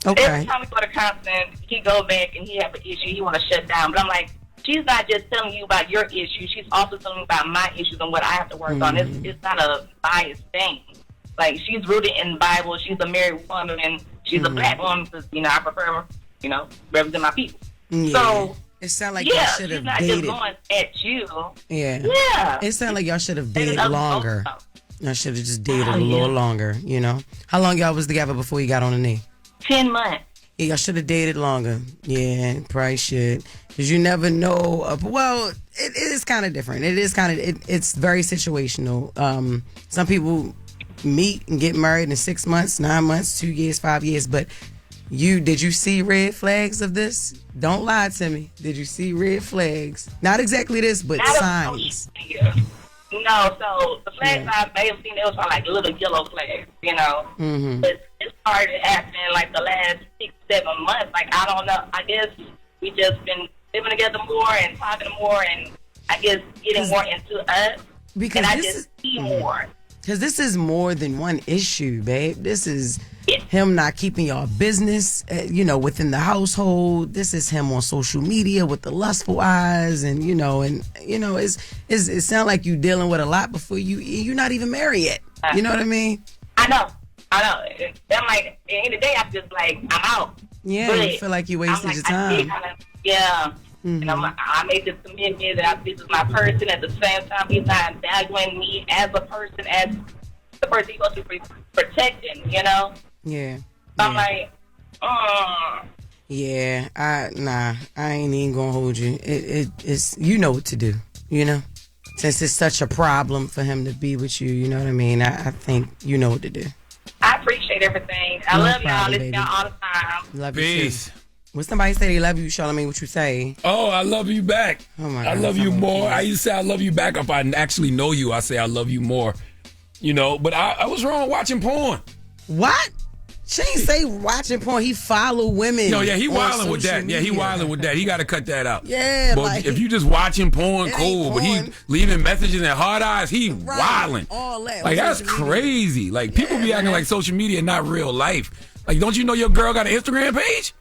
okay. Every time we go to counseling, he go back and he have an issue. He want to shut down. But I'm like, she's not just telling you about your issue. She's also telling me about my issues and what I have to work on. It's not a biased thing. Like, she's rooted in the Bible. She's a married woman, and she's a black woman because, I prefer, represent my people. Yeah. So, it sounds like y'all should have dated. She's not just going at you. Yeah. Yeah. It sounds like y'all should have dated longer. Y'all should have just dated a little longer, How long y'all was together before you got on the knee? 10 months. Yeah, y'all should have dated longer. Yeah, probably should. Because you never know. Well, it is kind of different. It is kind of, it's very situational. Some people meet and get married in 6 months, 9 months, 2 years, 5 years. But did you see red flags of this? Don't lie to me. Did you see red flags? Not exactly this, but signs. No, so the flags I may have seen, it was like little yellow flags, But it started happening like the last 6-7 months. Like, I don't know. I guess we just been living together more and talking more and I guess getting more into us. Because and I just see more. Because this is more than one issue, babe. This is him not keeping y'all business, within the household. This is him on social media with the lustful eyes, and it sounds like you dealing with a lot before you're not even married yet. You know what I mean? I know. I'm like, at the end of the day, I'm just like, I'm out. Yeah, but you feel like you wasted your time. I made this commitment that this is my person. At the same time, he's not valuing me as a person, as the person he's supposed to be protecting, Yeah. So I'm like, Yeah, I ain't even gonna hold you. It's you know what to do, Since it's such a problem for him to be with you, you know what I mean? I think you know what to do. I appreciate appreciate everything. I No love y'all. problem, Listen baby. y'all all the time. Love you Peace. too. When somebody say they love you, Charlamagne, what you say? Oh, I love you back. Oh my I God, love you someone more. please. I used to say I love you back. If I actually know you, I say I love you more. You know, but I was wrong watching porn. What? She ain't say watching porn. He follow women. No, yeah, he on wilding with social that. Yeah, he media. wilding with that. He got to cut that out. Yeah, but like, if you just watching porn, it ain't cool. But he porn. leaving messages and hard eyes, he wilding. All that. Like on that's social media. crazy. Like people be acting like social media not real life. Like, don't you know your girl got an Instagram page?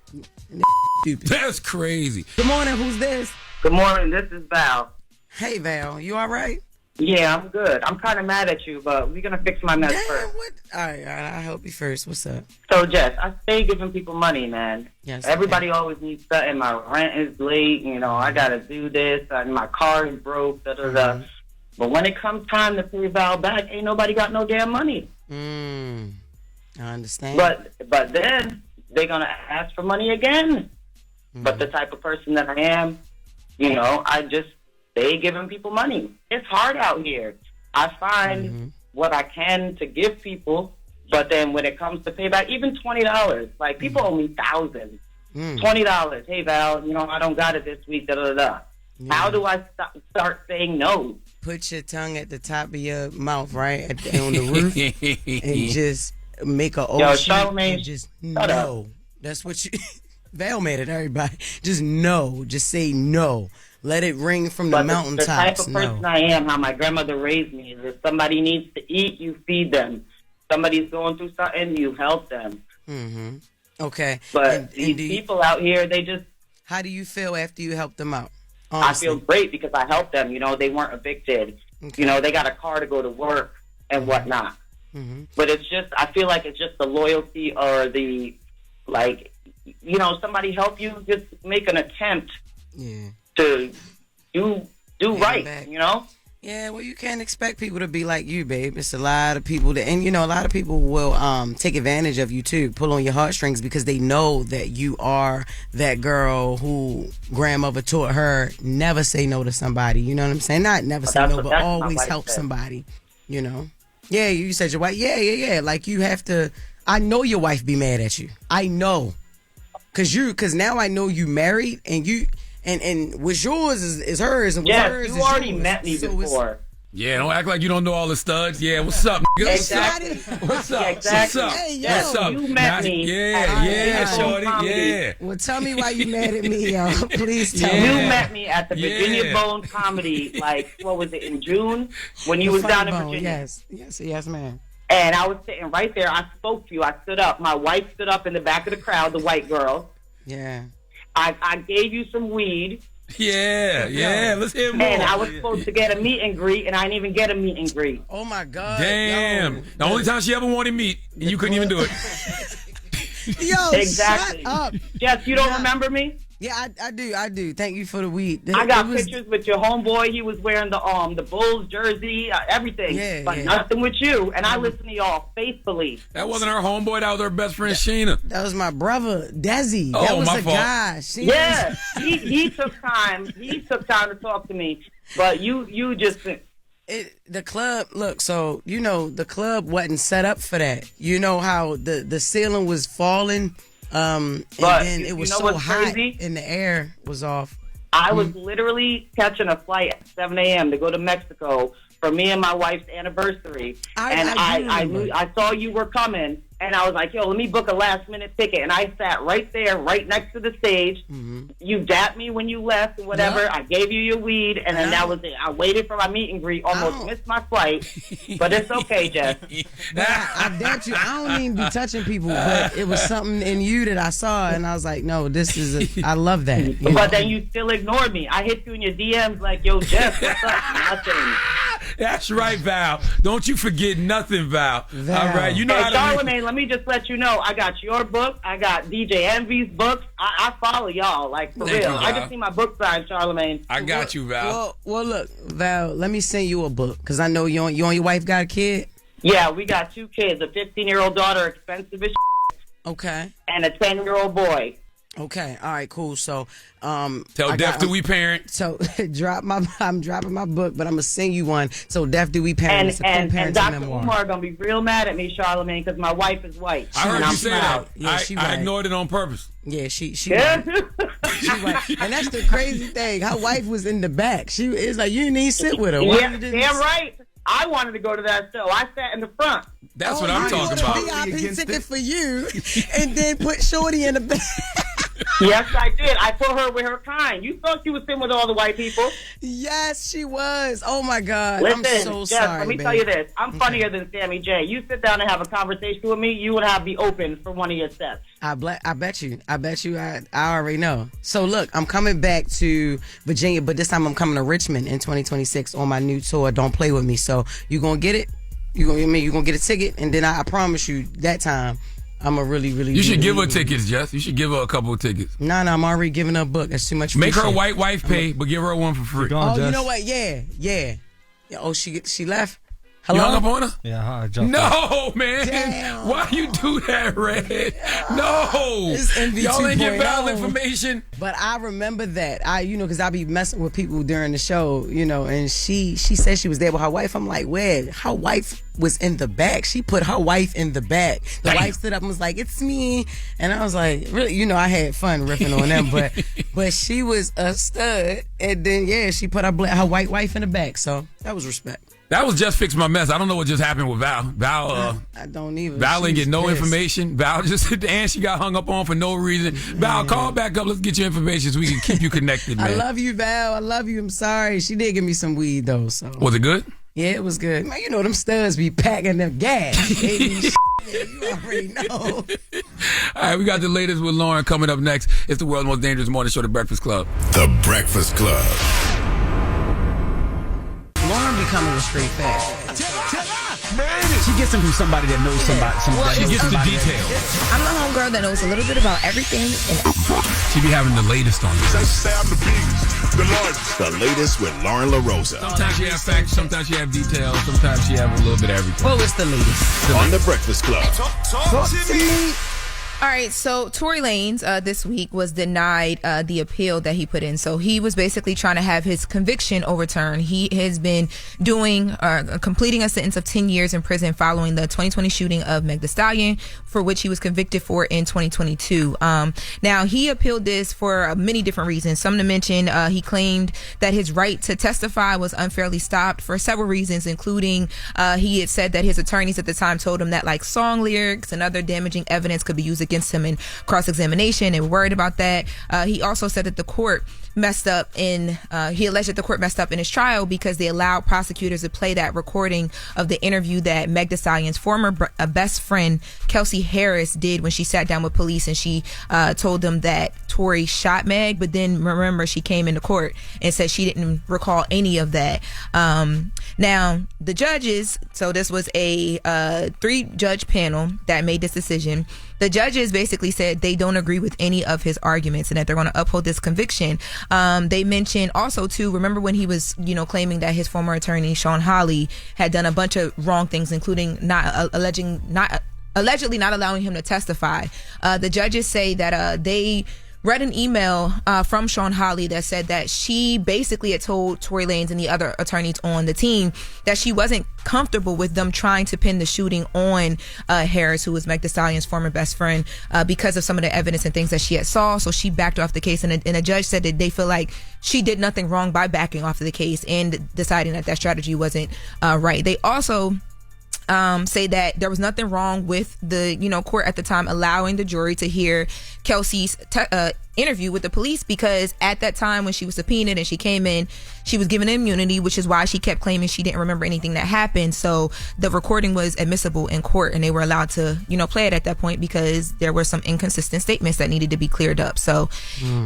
That's crazy. Good morning. Who's this? Good morning. This is Val. Hey, Val. You all right? Yeah, I'm good. I'm kind of mad at you, but we're going to fix my mess first. All right. I'll help you first. What's up? So, Jess, I stay giving people money, man. Yes. Everybody always needs something. My rent is late. You know, I got to do this. My car is broke. Da, da, da. Mm-hmm. But when it comes time to pay Val back, ain't nobody got no damn money. I understand. But then they're going to ask for money again. But the type of person that I am, you know, I just stay giving people money. It's hard out here. I find what I can to give people, but then when it comes to payback, even $20, like people owe me thousands. $20. Hey, Val, you know, I don't got it this week, da da da. How do I start saying no? Put your tongue at the top of your mouth, right? On the roof. And just make a ocean. Charlamagne, and just shut no. up. That's what you... Val made it, everybody. Just no. Just say no. Let it ring from the mountaintops. The type of person I am, how my grandmother raised me, is if somebody needs to eat, you feed them. Somebody's going through something, you help them. Mm-hmm. Okay. But these people out here, they just... How do you feel after you help them out? Honestly. I feel great because I helped them. You know, they weren't evicted. Okay. You know, they got a car to go to work and whatnot. Mm-hmm. But it's just, I feel like it's just the loyalty or the, like, you know, somebody help you, just make an attempt to do right, you know? Yeah, well, you can't expect people to be like you, babe. It's a lot of people that, and you know, a lot of people will take advantage of you too, pull on your heartstrings because they know that you are that girl who grandmother taught her never say no to somebody. You know what I'm saying? Not never say no, but always help somebody. You know? Yeah, you said your wife. Yeah. Like you have to. I know your wife be mad at you. I know, cause now I know you married and you. And what's yours is hers, and what's hers is yours. You already met me before. Yeah, don't act like you don't know all the studs. Yeah, what's up, nigga? Exactly. What's up? Yeah, exactly. What's up? Hey, what's up? You met me. Yeah, shorty. Yeah. Well, tell me why you mad at me, yo. Please tell me. me. You met me at the Virginia Bone Comedy, like, what was it, in June? When you was down in Virginia. Yes, ma'am. And I was sitting right there. I spoke to you. I stood up. My wife stood up in the back of the crowd, the white girl. Yeah. I gave you some weed. Yeah, let's hear more. And I was supposed to get a meet and greet, and I didn't even get a meet and greet. Oh, my God. Damn. Yo. The only time she ever wanted meat, and you couldn't even do it. Yo, exactly. Shut up. Jess, you don't remember me? Yeah, I do. Thank you for the weed. I got pictures with your homeboy. He was wearing the Bulls jersey, everything. But nothing with you. And I listen to y'all faithfully. That wasn't her homeboy. That was her best friend, Sheena. That was my brother, Desi. Oh, that was my a fault. guy. Yeah, he took time. He took time to talk to me. But you just... The club, look, so, you know, the club wasn't set up for that. You know how the ceiling was falling, and then it was so hot and the air was off. I was literally catching a flight at 7 a.m. to go to Mexico for me and my wife's anniversary. I saw you were coming, and I was like, yo, let me book a last-minute ticket. And I sat right there, right next to the stage. Mm-hmm. You dapped me when you left and whatever. Yep. I gave you your weed, and then that was it. I waited for my meet and greet, almost missed my flight. But it's okay, Jess. I dapped you. I don't even be touching people, but it was something in you that I saw, and I was like, no, this is I love that. But then you still ignored me. I hit you in your DMs like, yo, Jess, what's up? Nothing. That's right, Val. Don't you forget nothing, Val. All right, you know how to... Charlamagne, let me just let you know, I got your book. I got DJ Envy's books. I follow y'all, like, for real. I just see my book signed, Charlamagne. I got you, Val. Well, look, Val, let me send you a book, because I know you and your wife got a kid. Yeah, we got 2 kids, a 15-year-old daughter, expensive as Okay. and a 10-year-old boy. Okay, all right, cool. So, Tell Deaf Do We Parent. So, I'm dropping my book, but I'm gonna sing you one. So, Deaf Do We Parent. It's a And co-parenting Dr. memoir. Umar gonna be real mad at me, Charlamagne, because my wife is white. I heard you say that. Yeah, she I right. ignored it on purpose. Yeah, she right. She right. And that's the crazy thing. Her wife was in the back. It's like you didn't even sit with her. Yeah, damn right. I wanted to go to that show. I sat in the front. That's what I'm talking about. VIP ticket for you, and then put Shorty in the back. Yes, I did. I put her with her kind. You thought she was sitting with all the white people? Yes, she was. Oh my God. Listen, I'm so Jess, sorry. let me babe. tell you this. I'm funnier than Sammy J. You sit down and have a conversation with me, you would have me open for one of your sets. I bet you. I already know. So look, I'm coming back to Virginia, but this time I'm coming to Richmond in 2026 on my new tour. Don't Play With Me. So you gonna get it? You gonna get a ticket, and then I promise you that time I'm a really. You should give her tickets, Jess. You should give her a couple of tickets. No, I'm already giving her a book. That's too much. Make her free a shit. white wife pay, but give her one for free. Oh, you know what? Yeah. Oh, she left. Hello? You hung up on her? Yeah, I jumped No, up. man. Damn. Why you do that, Red? No. It's MV Y'all ain't get 2.0. valid information. But I remember that. Because I be messing with people during the show, and she said she was there with her wife. I'm like, where? Her wife was in the back. She put her wife in the back. The Damn. wife stood up and was like, it's me. And I was like, really? I had fun riffing on them, but she was a stud. And then, she put her white wife in the back. So that was respect. That was Jess Fix My Mess. I don't know what just happened with Val. I don't even. Val didn't She's get no pissed. information. Val just and she got hung up on for no reason. Val, call back up. Let's get your information so we can keep you connected, man. I love you, Val. I love you. I'm sorry. She did give me some weed though. So Was it good? yeah, it was good. Man, them studs be packing them gas. They be you already know. All right, we got the latest with Loren coming up next. It's the world's most dangerous morning show, The Breakfast Club. The Breakfast Club. Loren becoming a straight fat. She gets them from somebody that knows somebody. She gets the details. I'm the homegirl that knows a little bit about everything. She be having the latest on this. The latest with Loren LoRosa. Sometimes she have facts, sometimes she have details, sometimes she have a little bit of everything. What was the latest? On The Breakfast Club. Talk to me. All right, so Tory Lanez this week was denied the appeal that he put in. So he was basically trying to have his conviction overturned. He has been completing a sentence of 10 years in prison following the 2020 shooting of Meg Thee Stallion, for which he was convicted for in 2022. Now, he appealed this for many different reasons. Some to mention, he claimed that his right to testify was unfairly stopped for several reasons, including he had said that his attorneys at the time told him that song lyrics and other damaging evidence could be used against him in cross-examination. They were worried about that. He also said that the court messed up he alleged that the court messed up in his trial because they allowed prosecutors to play that recording of the interview that Meg Thee Stallion's former best friend Kelsey Harris did when she sat down with police and she told them that Tory shot Meg, but then remember she came into court and said she didn't recall any of that. Now the judges, so this was a 3-judge panel that made this decision. The judges basically said they don't agree with any of his arguments and that they're going to uphold this conviction. They mentioned also too, remember when he was, claiming that his former attorney Sean Hawley had done a bunch of wrong things, including allegedly not allowing him to testify. The judges say that they read an email from Sean Hawley that said that she basically had told Tory Lanez and the other attorneys on the team that she wasn't comfortable with them trying to pin the shooting on Harris, who was Meg Thee Stallion's former best friend, because of some of the evidence and things that she had saw. So she backed off the case, and a judge said that they feel like she did nothing wrong by backing off of the case and deciding that strategy wasn't right. They also say that there was nothing wrong with the court at the time allowing the jury to hear Kelsey's interview with the police, because at that time when she was subpoenaed and she came in, she was given immunity, which is why she kept claiming she didn't remember anything that happened. So the recording was admissible in court and they were allowed to play it at that point because there were some inconsistent statements that needed to be cleared up. So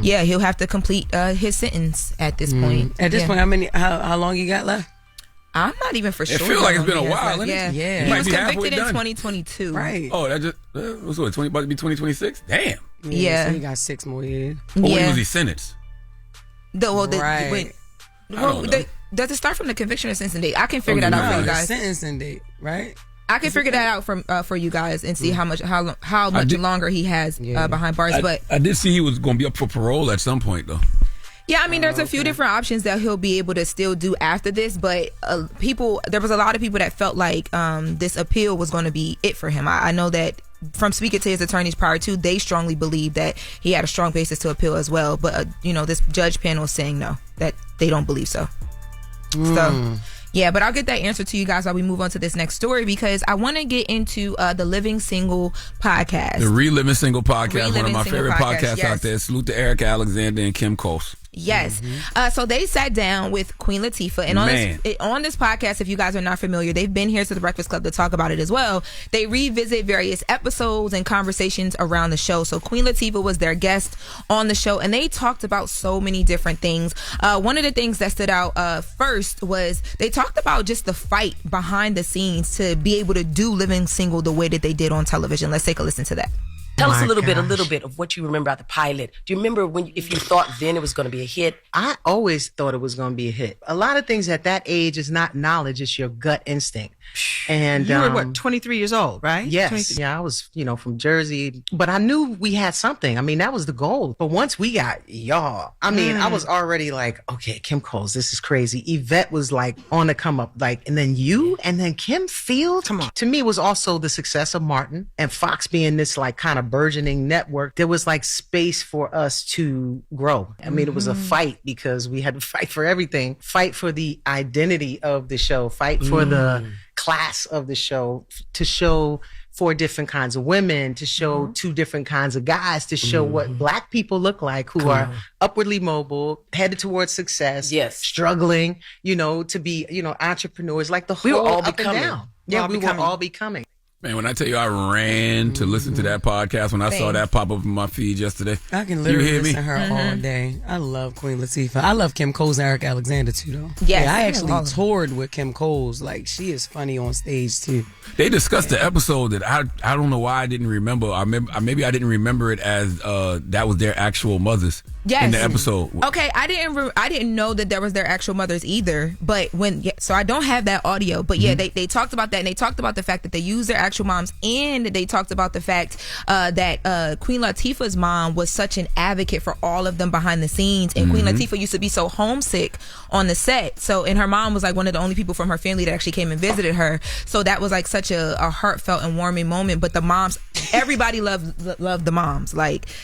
yeah, he'll have to complete his sentence at this point. At this point, how long you got left? I'm not even for sure. It feels like it's been a while, isn't it? Yeah. He was convicted in 2022. Right. Oh, that just what's what? About to be 2026. Damn. Yeah. So he got 6 more years. When was he sentenced? Right. Does it start from the conviction or sentencing date? I can figure that out for you guys. Sentencing date, right? I can figure that out for you guys and see how much longer he has behind bars. But I did see he was going to be up for parole at some point, though. Yeah, I mean, there's a few different options that he'll be able to still do after this, but there was a lot of people that felt like this appeal was going to be it for him. I know that from speaking to his attorneys prior to, they strongly believe that he had a strong basis to appeal as well. But, this judge panel is saying no, that they don't believe so. So, yeah, but I'll get that answer to you guys while we move on to this next story, because I want to get into the Living Single podcast. The Reliving Single podcast, one of my favorite podcasts out there. Salute to Erica Alexander and Kim Coles. Yes. So they sat down with Queen Latifah, and on this podcast, if you guys are not familiar, they've been here to the Breakfast Club to talk about it as well. They revisit various episodes and conversations around the show. So Queen Latifah was their guest on the show, and they talked about so many different things. One of the things that stood out first was they talked about just the fight behind the scenes to be able to do Living Single the way that they did on television. Let's take a listen to that. Tell us a little bit of what you remember about the pilot. Do you remember if you thought then it was going to be a hit? I always thought it was going to be a hit. A lot of things at that age is not knowledge, it's your gut instinct. And you were 23 years old, right? Yes. 23. Yeah, I was, from Jersey, but I knew we had something. I mean, that was the goal. But once we got y'all, I was already like, okay, Kim Coles, this is crazy. Yvette was like on the come up, and then you, and then Kim Field. Come on. To me, it was also the success of Martin and Fox being this kind of burgeoning network. There was space for us to grow. I mean, it was a fight because we had to fight for everything. Fight for the identity of the show. Fight for the class of the show, to show 4 different kinds of women, to show 2 different kinds of guys, to show what Black people look like who are upwardly mobile, headed towards success, struggling, to be, entrepreneurs, like the whole we were all up becoming. and down. Yeah, we were all becoming. Man, when I tell you I ran to listen to that podcast when I saw that pop up in my feed yesterday. I can literally listen to her all day. I love Queen Latifah. I love Kim Coles and Eric Alexander too, though. Yes. Yeah, I actually toured with Kim Coles. She is funny on stage too. They discussed the episode that I don't know why I didn't remember. Maybe I didn't remember it as that was their actual mothers in the episode. Okay, I didn't know that there was their actual mothers either. But so I don't have that audio. But they talked about that, and they talked about the fact that they used their actual moms, and they talked about the fact that Queen Latifah's mom was such an advocate for all of them behind the scenes, and Queen Latifah used to be so homesick on the set. So, and her mom was one of the only people from her family that actually came and visited her. So that was such a heartfelt and warming moment. But the moms, everybody loved the moms.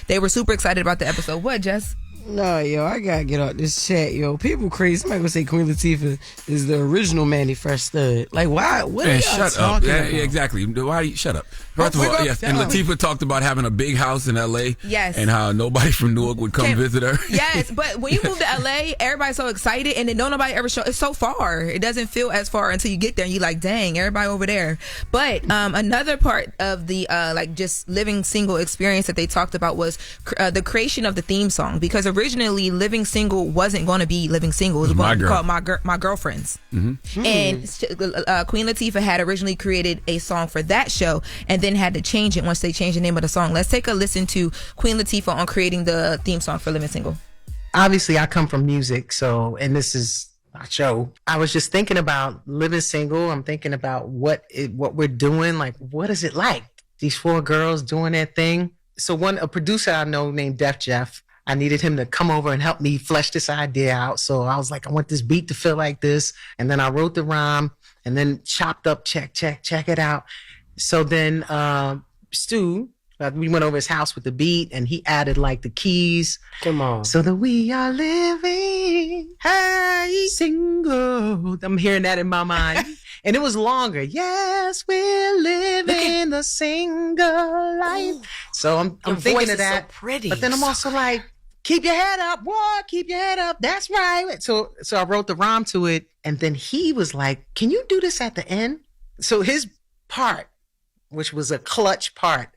They were super excited about the episode. What, Jess? No, yo, I gotta get out this chat, yo. People crazy. Somebody gonna say Queen Latifah is the original Manny Fresh Stud. Why? What are y'all talking about? Yeah, exactly. Why? Shut up. First of all, yes. And Latifah talked about having a big house in L.A. Yes. And how nobody from Newark would come visit her. Yes, but when you move to L.A., everybody's so excited, and then don't nobody ever show. It's so far. It doesn't feel as far until you get there, and you're like, dang, everybody over there. But another part of the just Living Single experience that they talked about was the creation of the theme song, because originally Living Single wasn't going to be Living Single. It was going to be called My Girlfriends. And Queen Latifah had originally created a song for that show, and then had to change it once they changed the name of the song. Let's take a listen to Queen Latifah on creating the theme song for Living Single. Obviously, I come from music, and this is a show. I was just thinking about Living Single. I'm thinking about what we're doing. What is it like? These 4 girls doing their thing. So a producer I know named Def Jeff, I needed him to come over and help me flesh this idea out. So I was like, I want this beat to feel like this. And then I wrote the rhyme and then chopped up, check it out. So then Stu, we went over his house with the beat, and he added the keys. Come on. So that we are living single. I'm hearing that in my mind. And it was longer. Yes, we're living the single life. So I'm thinking of that. So pretty. But then I'm also keep your head up, boy. Keep your head up. That's right. So I wrote the rhyme to it. And then he was like, can you do this at the end? So his part, which was a clutch part,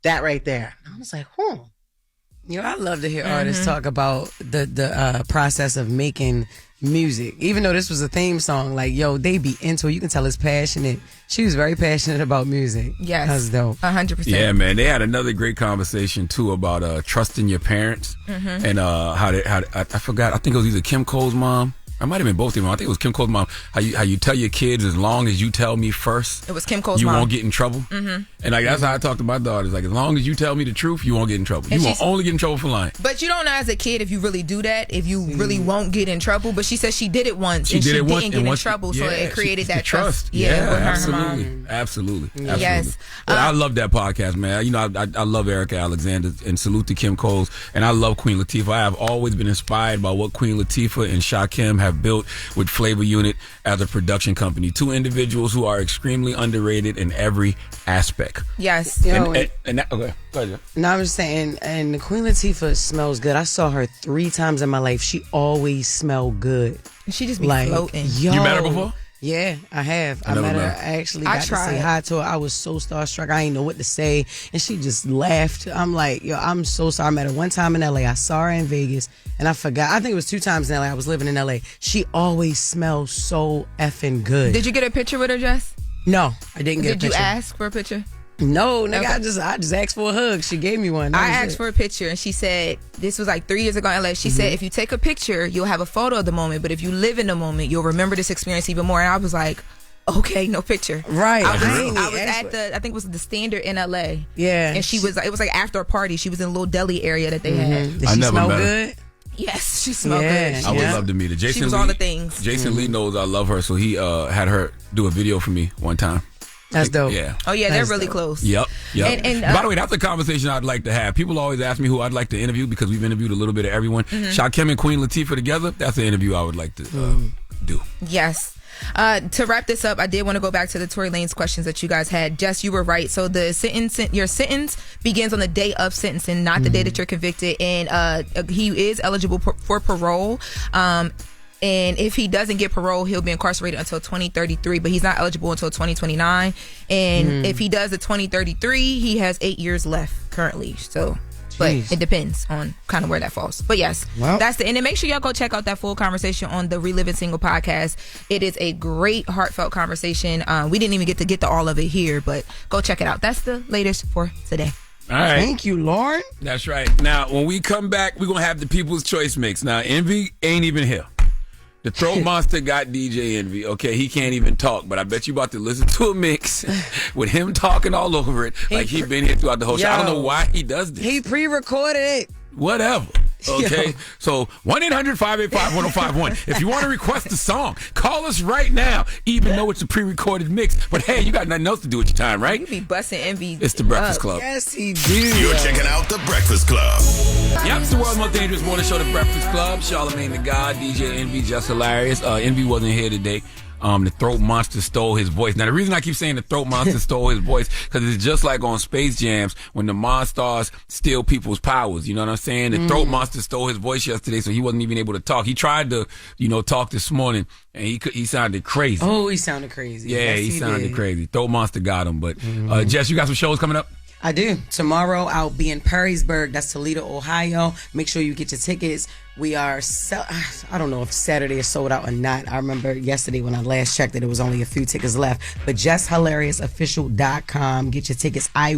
that right there. I was like, I love to hear artists talk about the process of making music. Even though this was a theme song, they be into it. You can tell it's passionate. She was very passionate about music. Yes. That's dope. 100%. Yeah, man. They had another great conversation too about trusting your parents and how I forgot. I think it was either Kim Cole's mom I might have been both of them. I think it was Kim Cole's mom. How you tell your kids, as long as you tell me first, it was Kim Cole's you mom. won't get in trouble. Mm-hmm. And like that's how I talk to my daughters. Like, as long as you tell me the truth, you won't get in trouble. You won't only get in trouble for lying. But you don't know as a kid if you really do that, if you really won't get in trouble. But she said she did it once She and did she it once, didn't get in trouble, so it created that trust. Yeah, with her absolutely. and her mom. Absolutely. Yes. But I love that podcast, man. You know, I love Erica Alexander, and salute to Kim Coles, and I love Queen Latifah. I have always been inspired by what Queen Latifah and Shakim have built with Flavor Unit as a production company. Two individuals who are extremely underrated in every aspect. Yes. Okay. Go ahead. No, I'm just saying, and Queen Latifah smells good. I saw her 3 times in my life. She always smelled good. She just be floating. Yo, you met her before? Yeah, I have. I met her. I actually got to say hi to her. I was so starstruck. I didn't know what to say. And she just laughed. I'm like, yo, I'm so sorry. I met her one time in LA. I saw her in Vegas and I forgot. I think it was 2 times in LA. I was living in LA. She always smells so effing good. Did you get a picture with her, Jess? No, I didn't get a picture. Did you ask for a picture? No, nigga, Okay. I just asked for a hug. She gave me one. I asked for a picture and she said, this was like 3 years ago in LA. She said, if you take a picture, you'll have a photo of the moment. But if you live in the moment, you'll remember this experience even more. And I was like, okay, no picture. Right. I was at I think it was the Standard in LA. Yeah. And it was like after a party. She was in a little deli area that they had. Did she smell good? Yes, she smelled good. I would love to meet her. Jason She was Lee, all the things. Jason Lee knows I love her, so he had her do a video for me one time. That's dope. Yeah. Oh yeah, they're really close. Yep. And, by the way, that's a conversation I'd like to have. People always ask me who I'd like to interview because we've interviewed a little bit of everyone. Shakim and Queen Latifah together, that's an interview I would like to do. Yes. To wrap this up, I did want to go back to the Tory Lanez questions that you guys had. Jess, you were right. So your sentence begins on the day of sentencing, not the day that you're convicted. And he is eligible for parole. And if he doesn't get parole, he'll be incarcerated until 2033, but he's not eligible until 2029. And if he does the 2033, he has 8 years left currently. So, but it depends on kind of where that falls. But yes, that's the end. And make sure y'all go check out that full conversation on the Reliving Single podcast. It is a great, heartfelt conversation. We didn't even get to all of it here, but go check it out. That's the latest for today. All right. Thank you, Lauren. That's right. Now, when we come back, we're going to have the People's Choice Mix. Now, Envy ain't even here. The throat monster got DJ Envy. Okay, he can't even talk, but I bet you about to listen to a mix with him talking all over it like he been here throughout the whole show. I don't know why he does this. He pre-recorded it. Whatever. Okay, Yo. So 1-800-585-1051. If you want to request a song, call us right now, even though it's a pre-recorded mix. But hey, you got nothing else to do with your time, right? You be busting Envy. It's the Breakfast Club. Yes, he do. You're checking out the Breakfast Club. Yep, it's the world's most dangerous morning show, the Breakfast Club. Charlamagne the God, DJ Envy, Jess Hilarious. Envy wasn't here today. The throat monster stole his voice. Now, the reason I keep saying the throat monster stole his voice, because it's just like on Space Jams when the monsters steal people's powers. You know what I'm saying? The throat monster stole his voice yesterday, so he wasn't even able to talk. He tried to, talk this morning, and he sounded crazy. Oh, he sounded crazy. Yeah, Yes, he sounded did. crazy. Throat monster got him. But Jess, you got some shows coming up? I do. Tomorrow I'll be in Perrysburg. That's Toledo, Ohio. Make sure you get your tickets. We are, I don't know if Saturday is sold out or not. I remember yesterday when I last checked that there was only a few tickets left. But JessHilariousOfficial.com. Get your tickets. I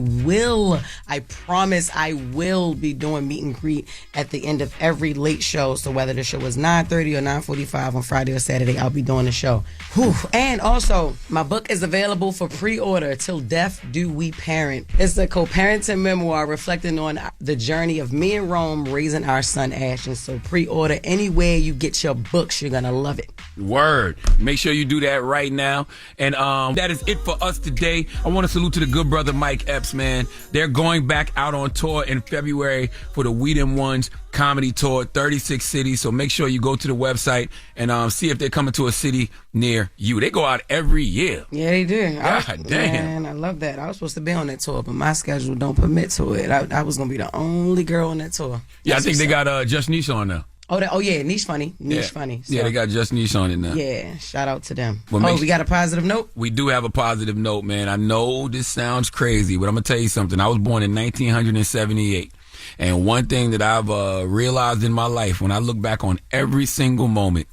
promise I will be doing meet and greet at the end of every late show. So whether the show is 9:30 or 9:45 on Friday or Saturday, I'll be doing the show. Whew. And also, my book is available for pre-order. Till Death Do We Parent. It's a co-parenting memoir reflecting on the journey of me and Rome raising our son Ashton. So pre-order anywhere you get your books. You're gonna love it. Word. Make sure you do that right now. And that is it for us today. I want to salute to the good brother Mike Epps, man. They're going back out on tour in February for the We Dem Ones comedy tour, 36 cities. So make sure you go to the website and see if they're coming to a city near you. They go out every year. Yeah, they do. God damn. Man, I love that. I was supposed to be on that tour, but my schedule don't permit to it. I was gonna be the only girl on that tour. Yeah, I think they got Just Niche on now. Oh yeah, Niche Funny. Funny. So, yeah, they got Just Niche on it now. Yeah, shout out to them. Well, we got a positive note? We do have a positive note, man. I know this sounds crazy, but I'm going to tell you something. I was born in 1978. And one thing that I've realized in my life, when I look back on every single moment,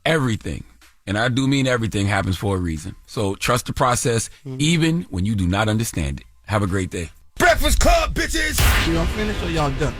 everything, and I do mean everything, happens for a reason. So trust the process, even when you do not understand it. Have a great day. Breakfast Club, bitches! Y'all finished or y'all done?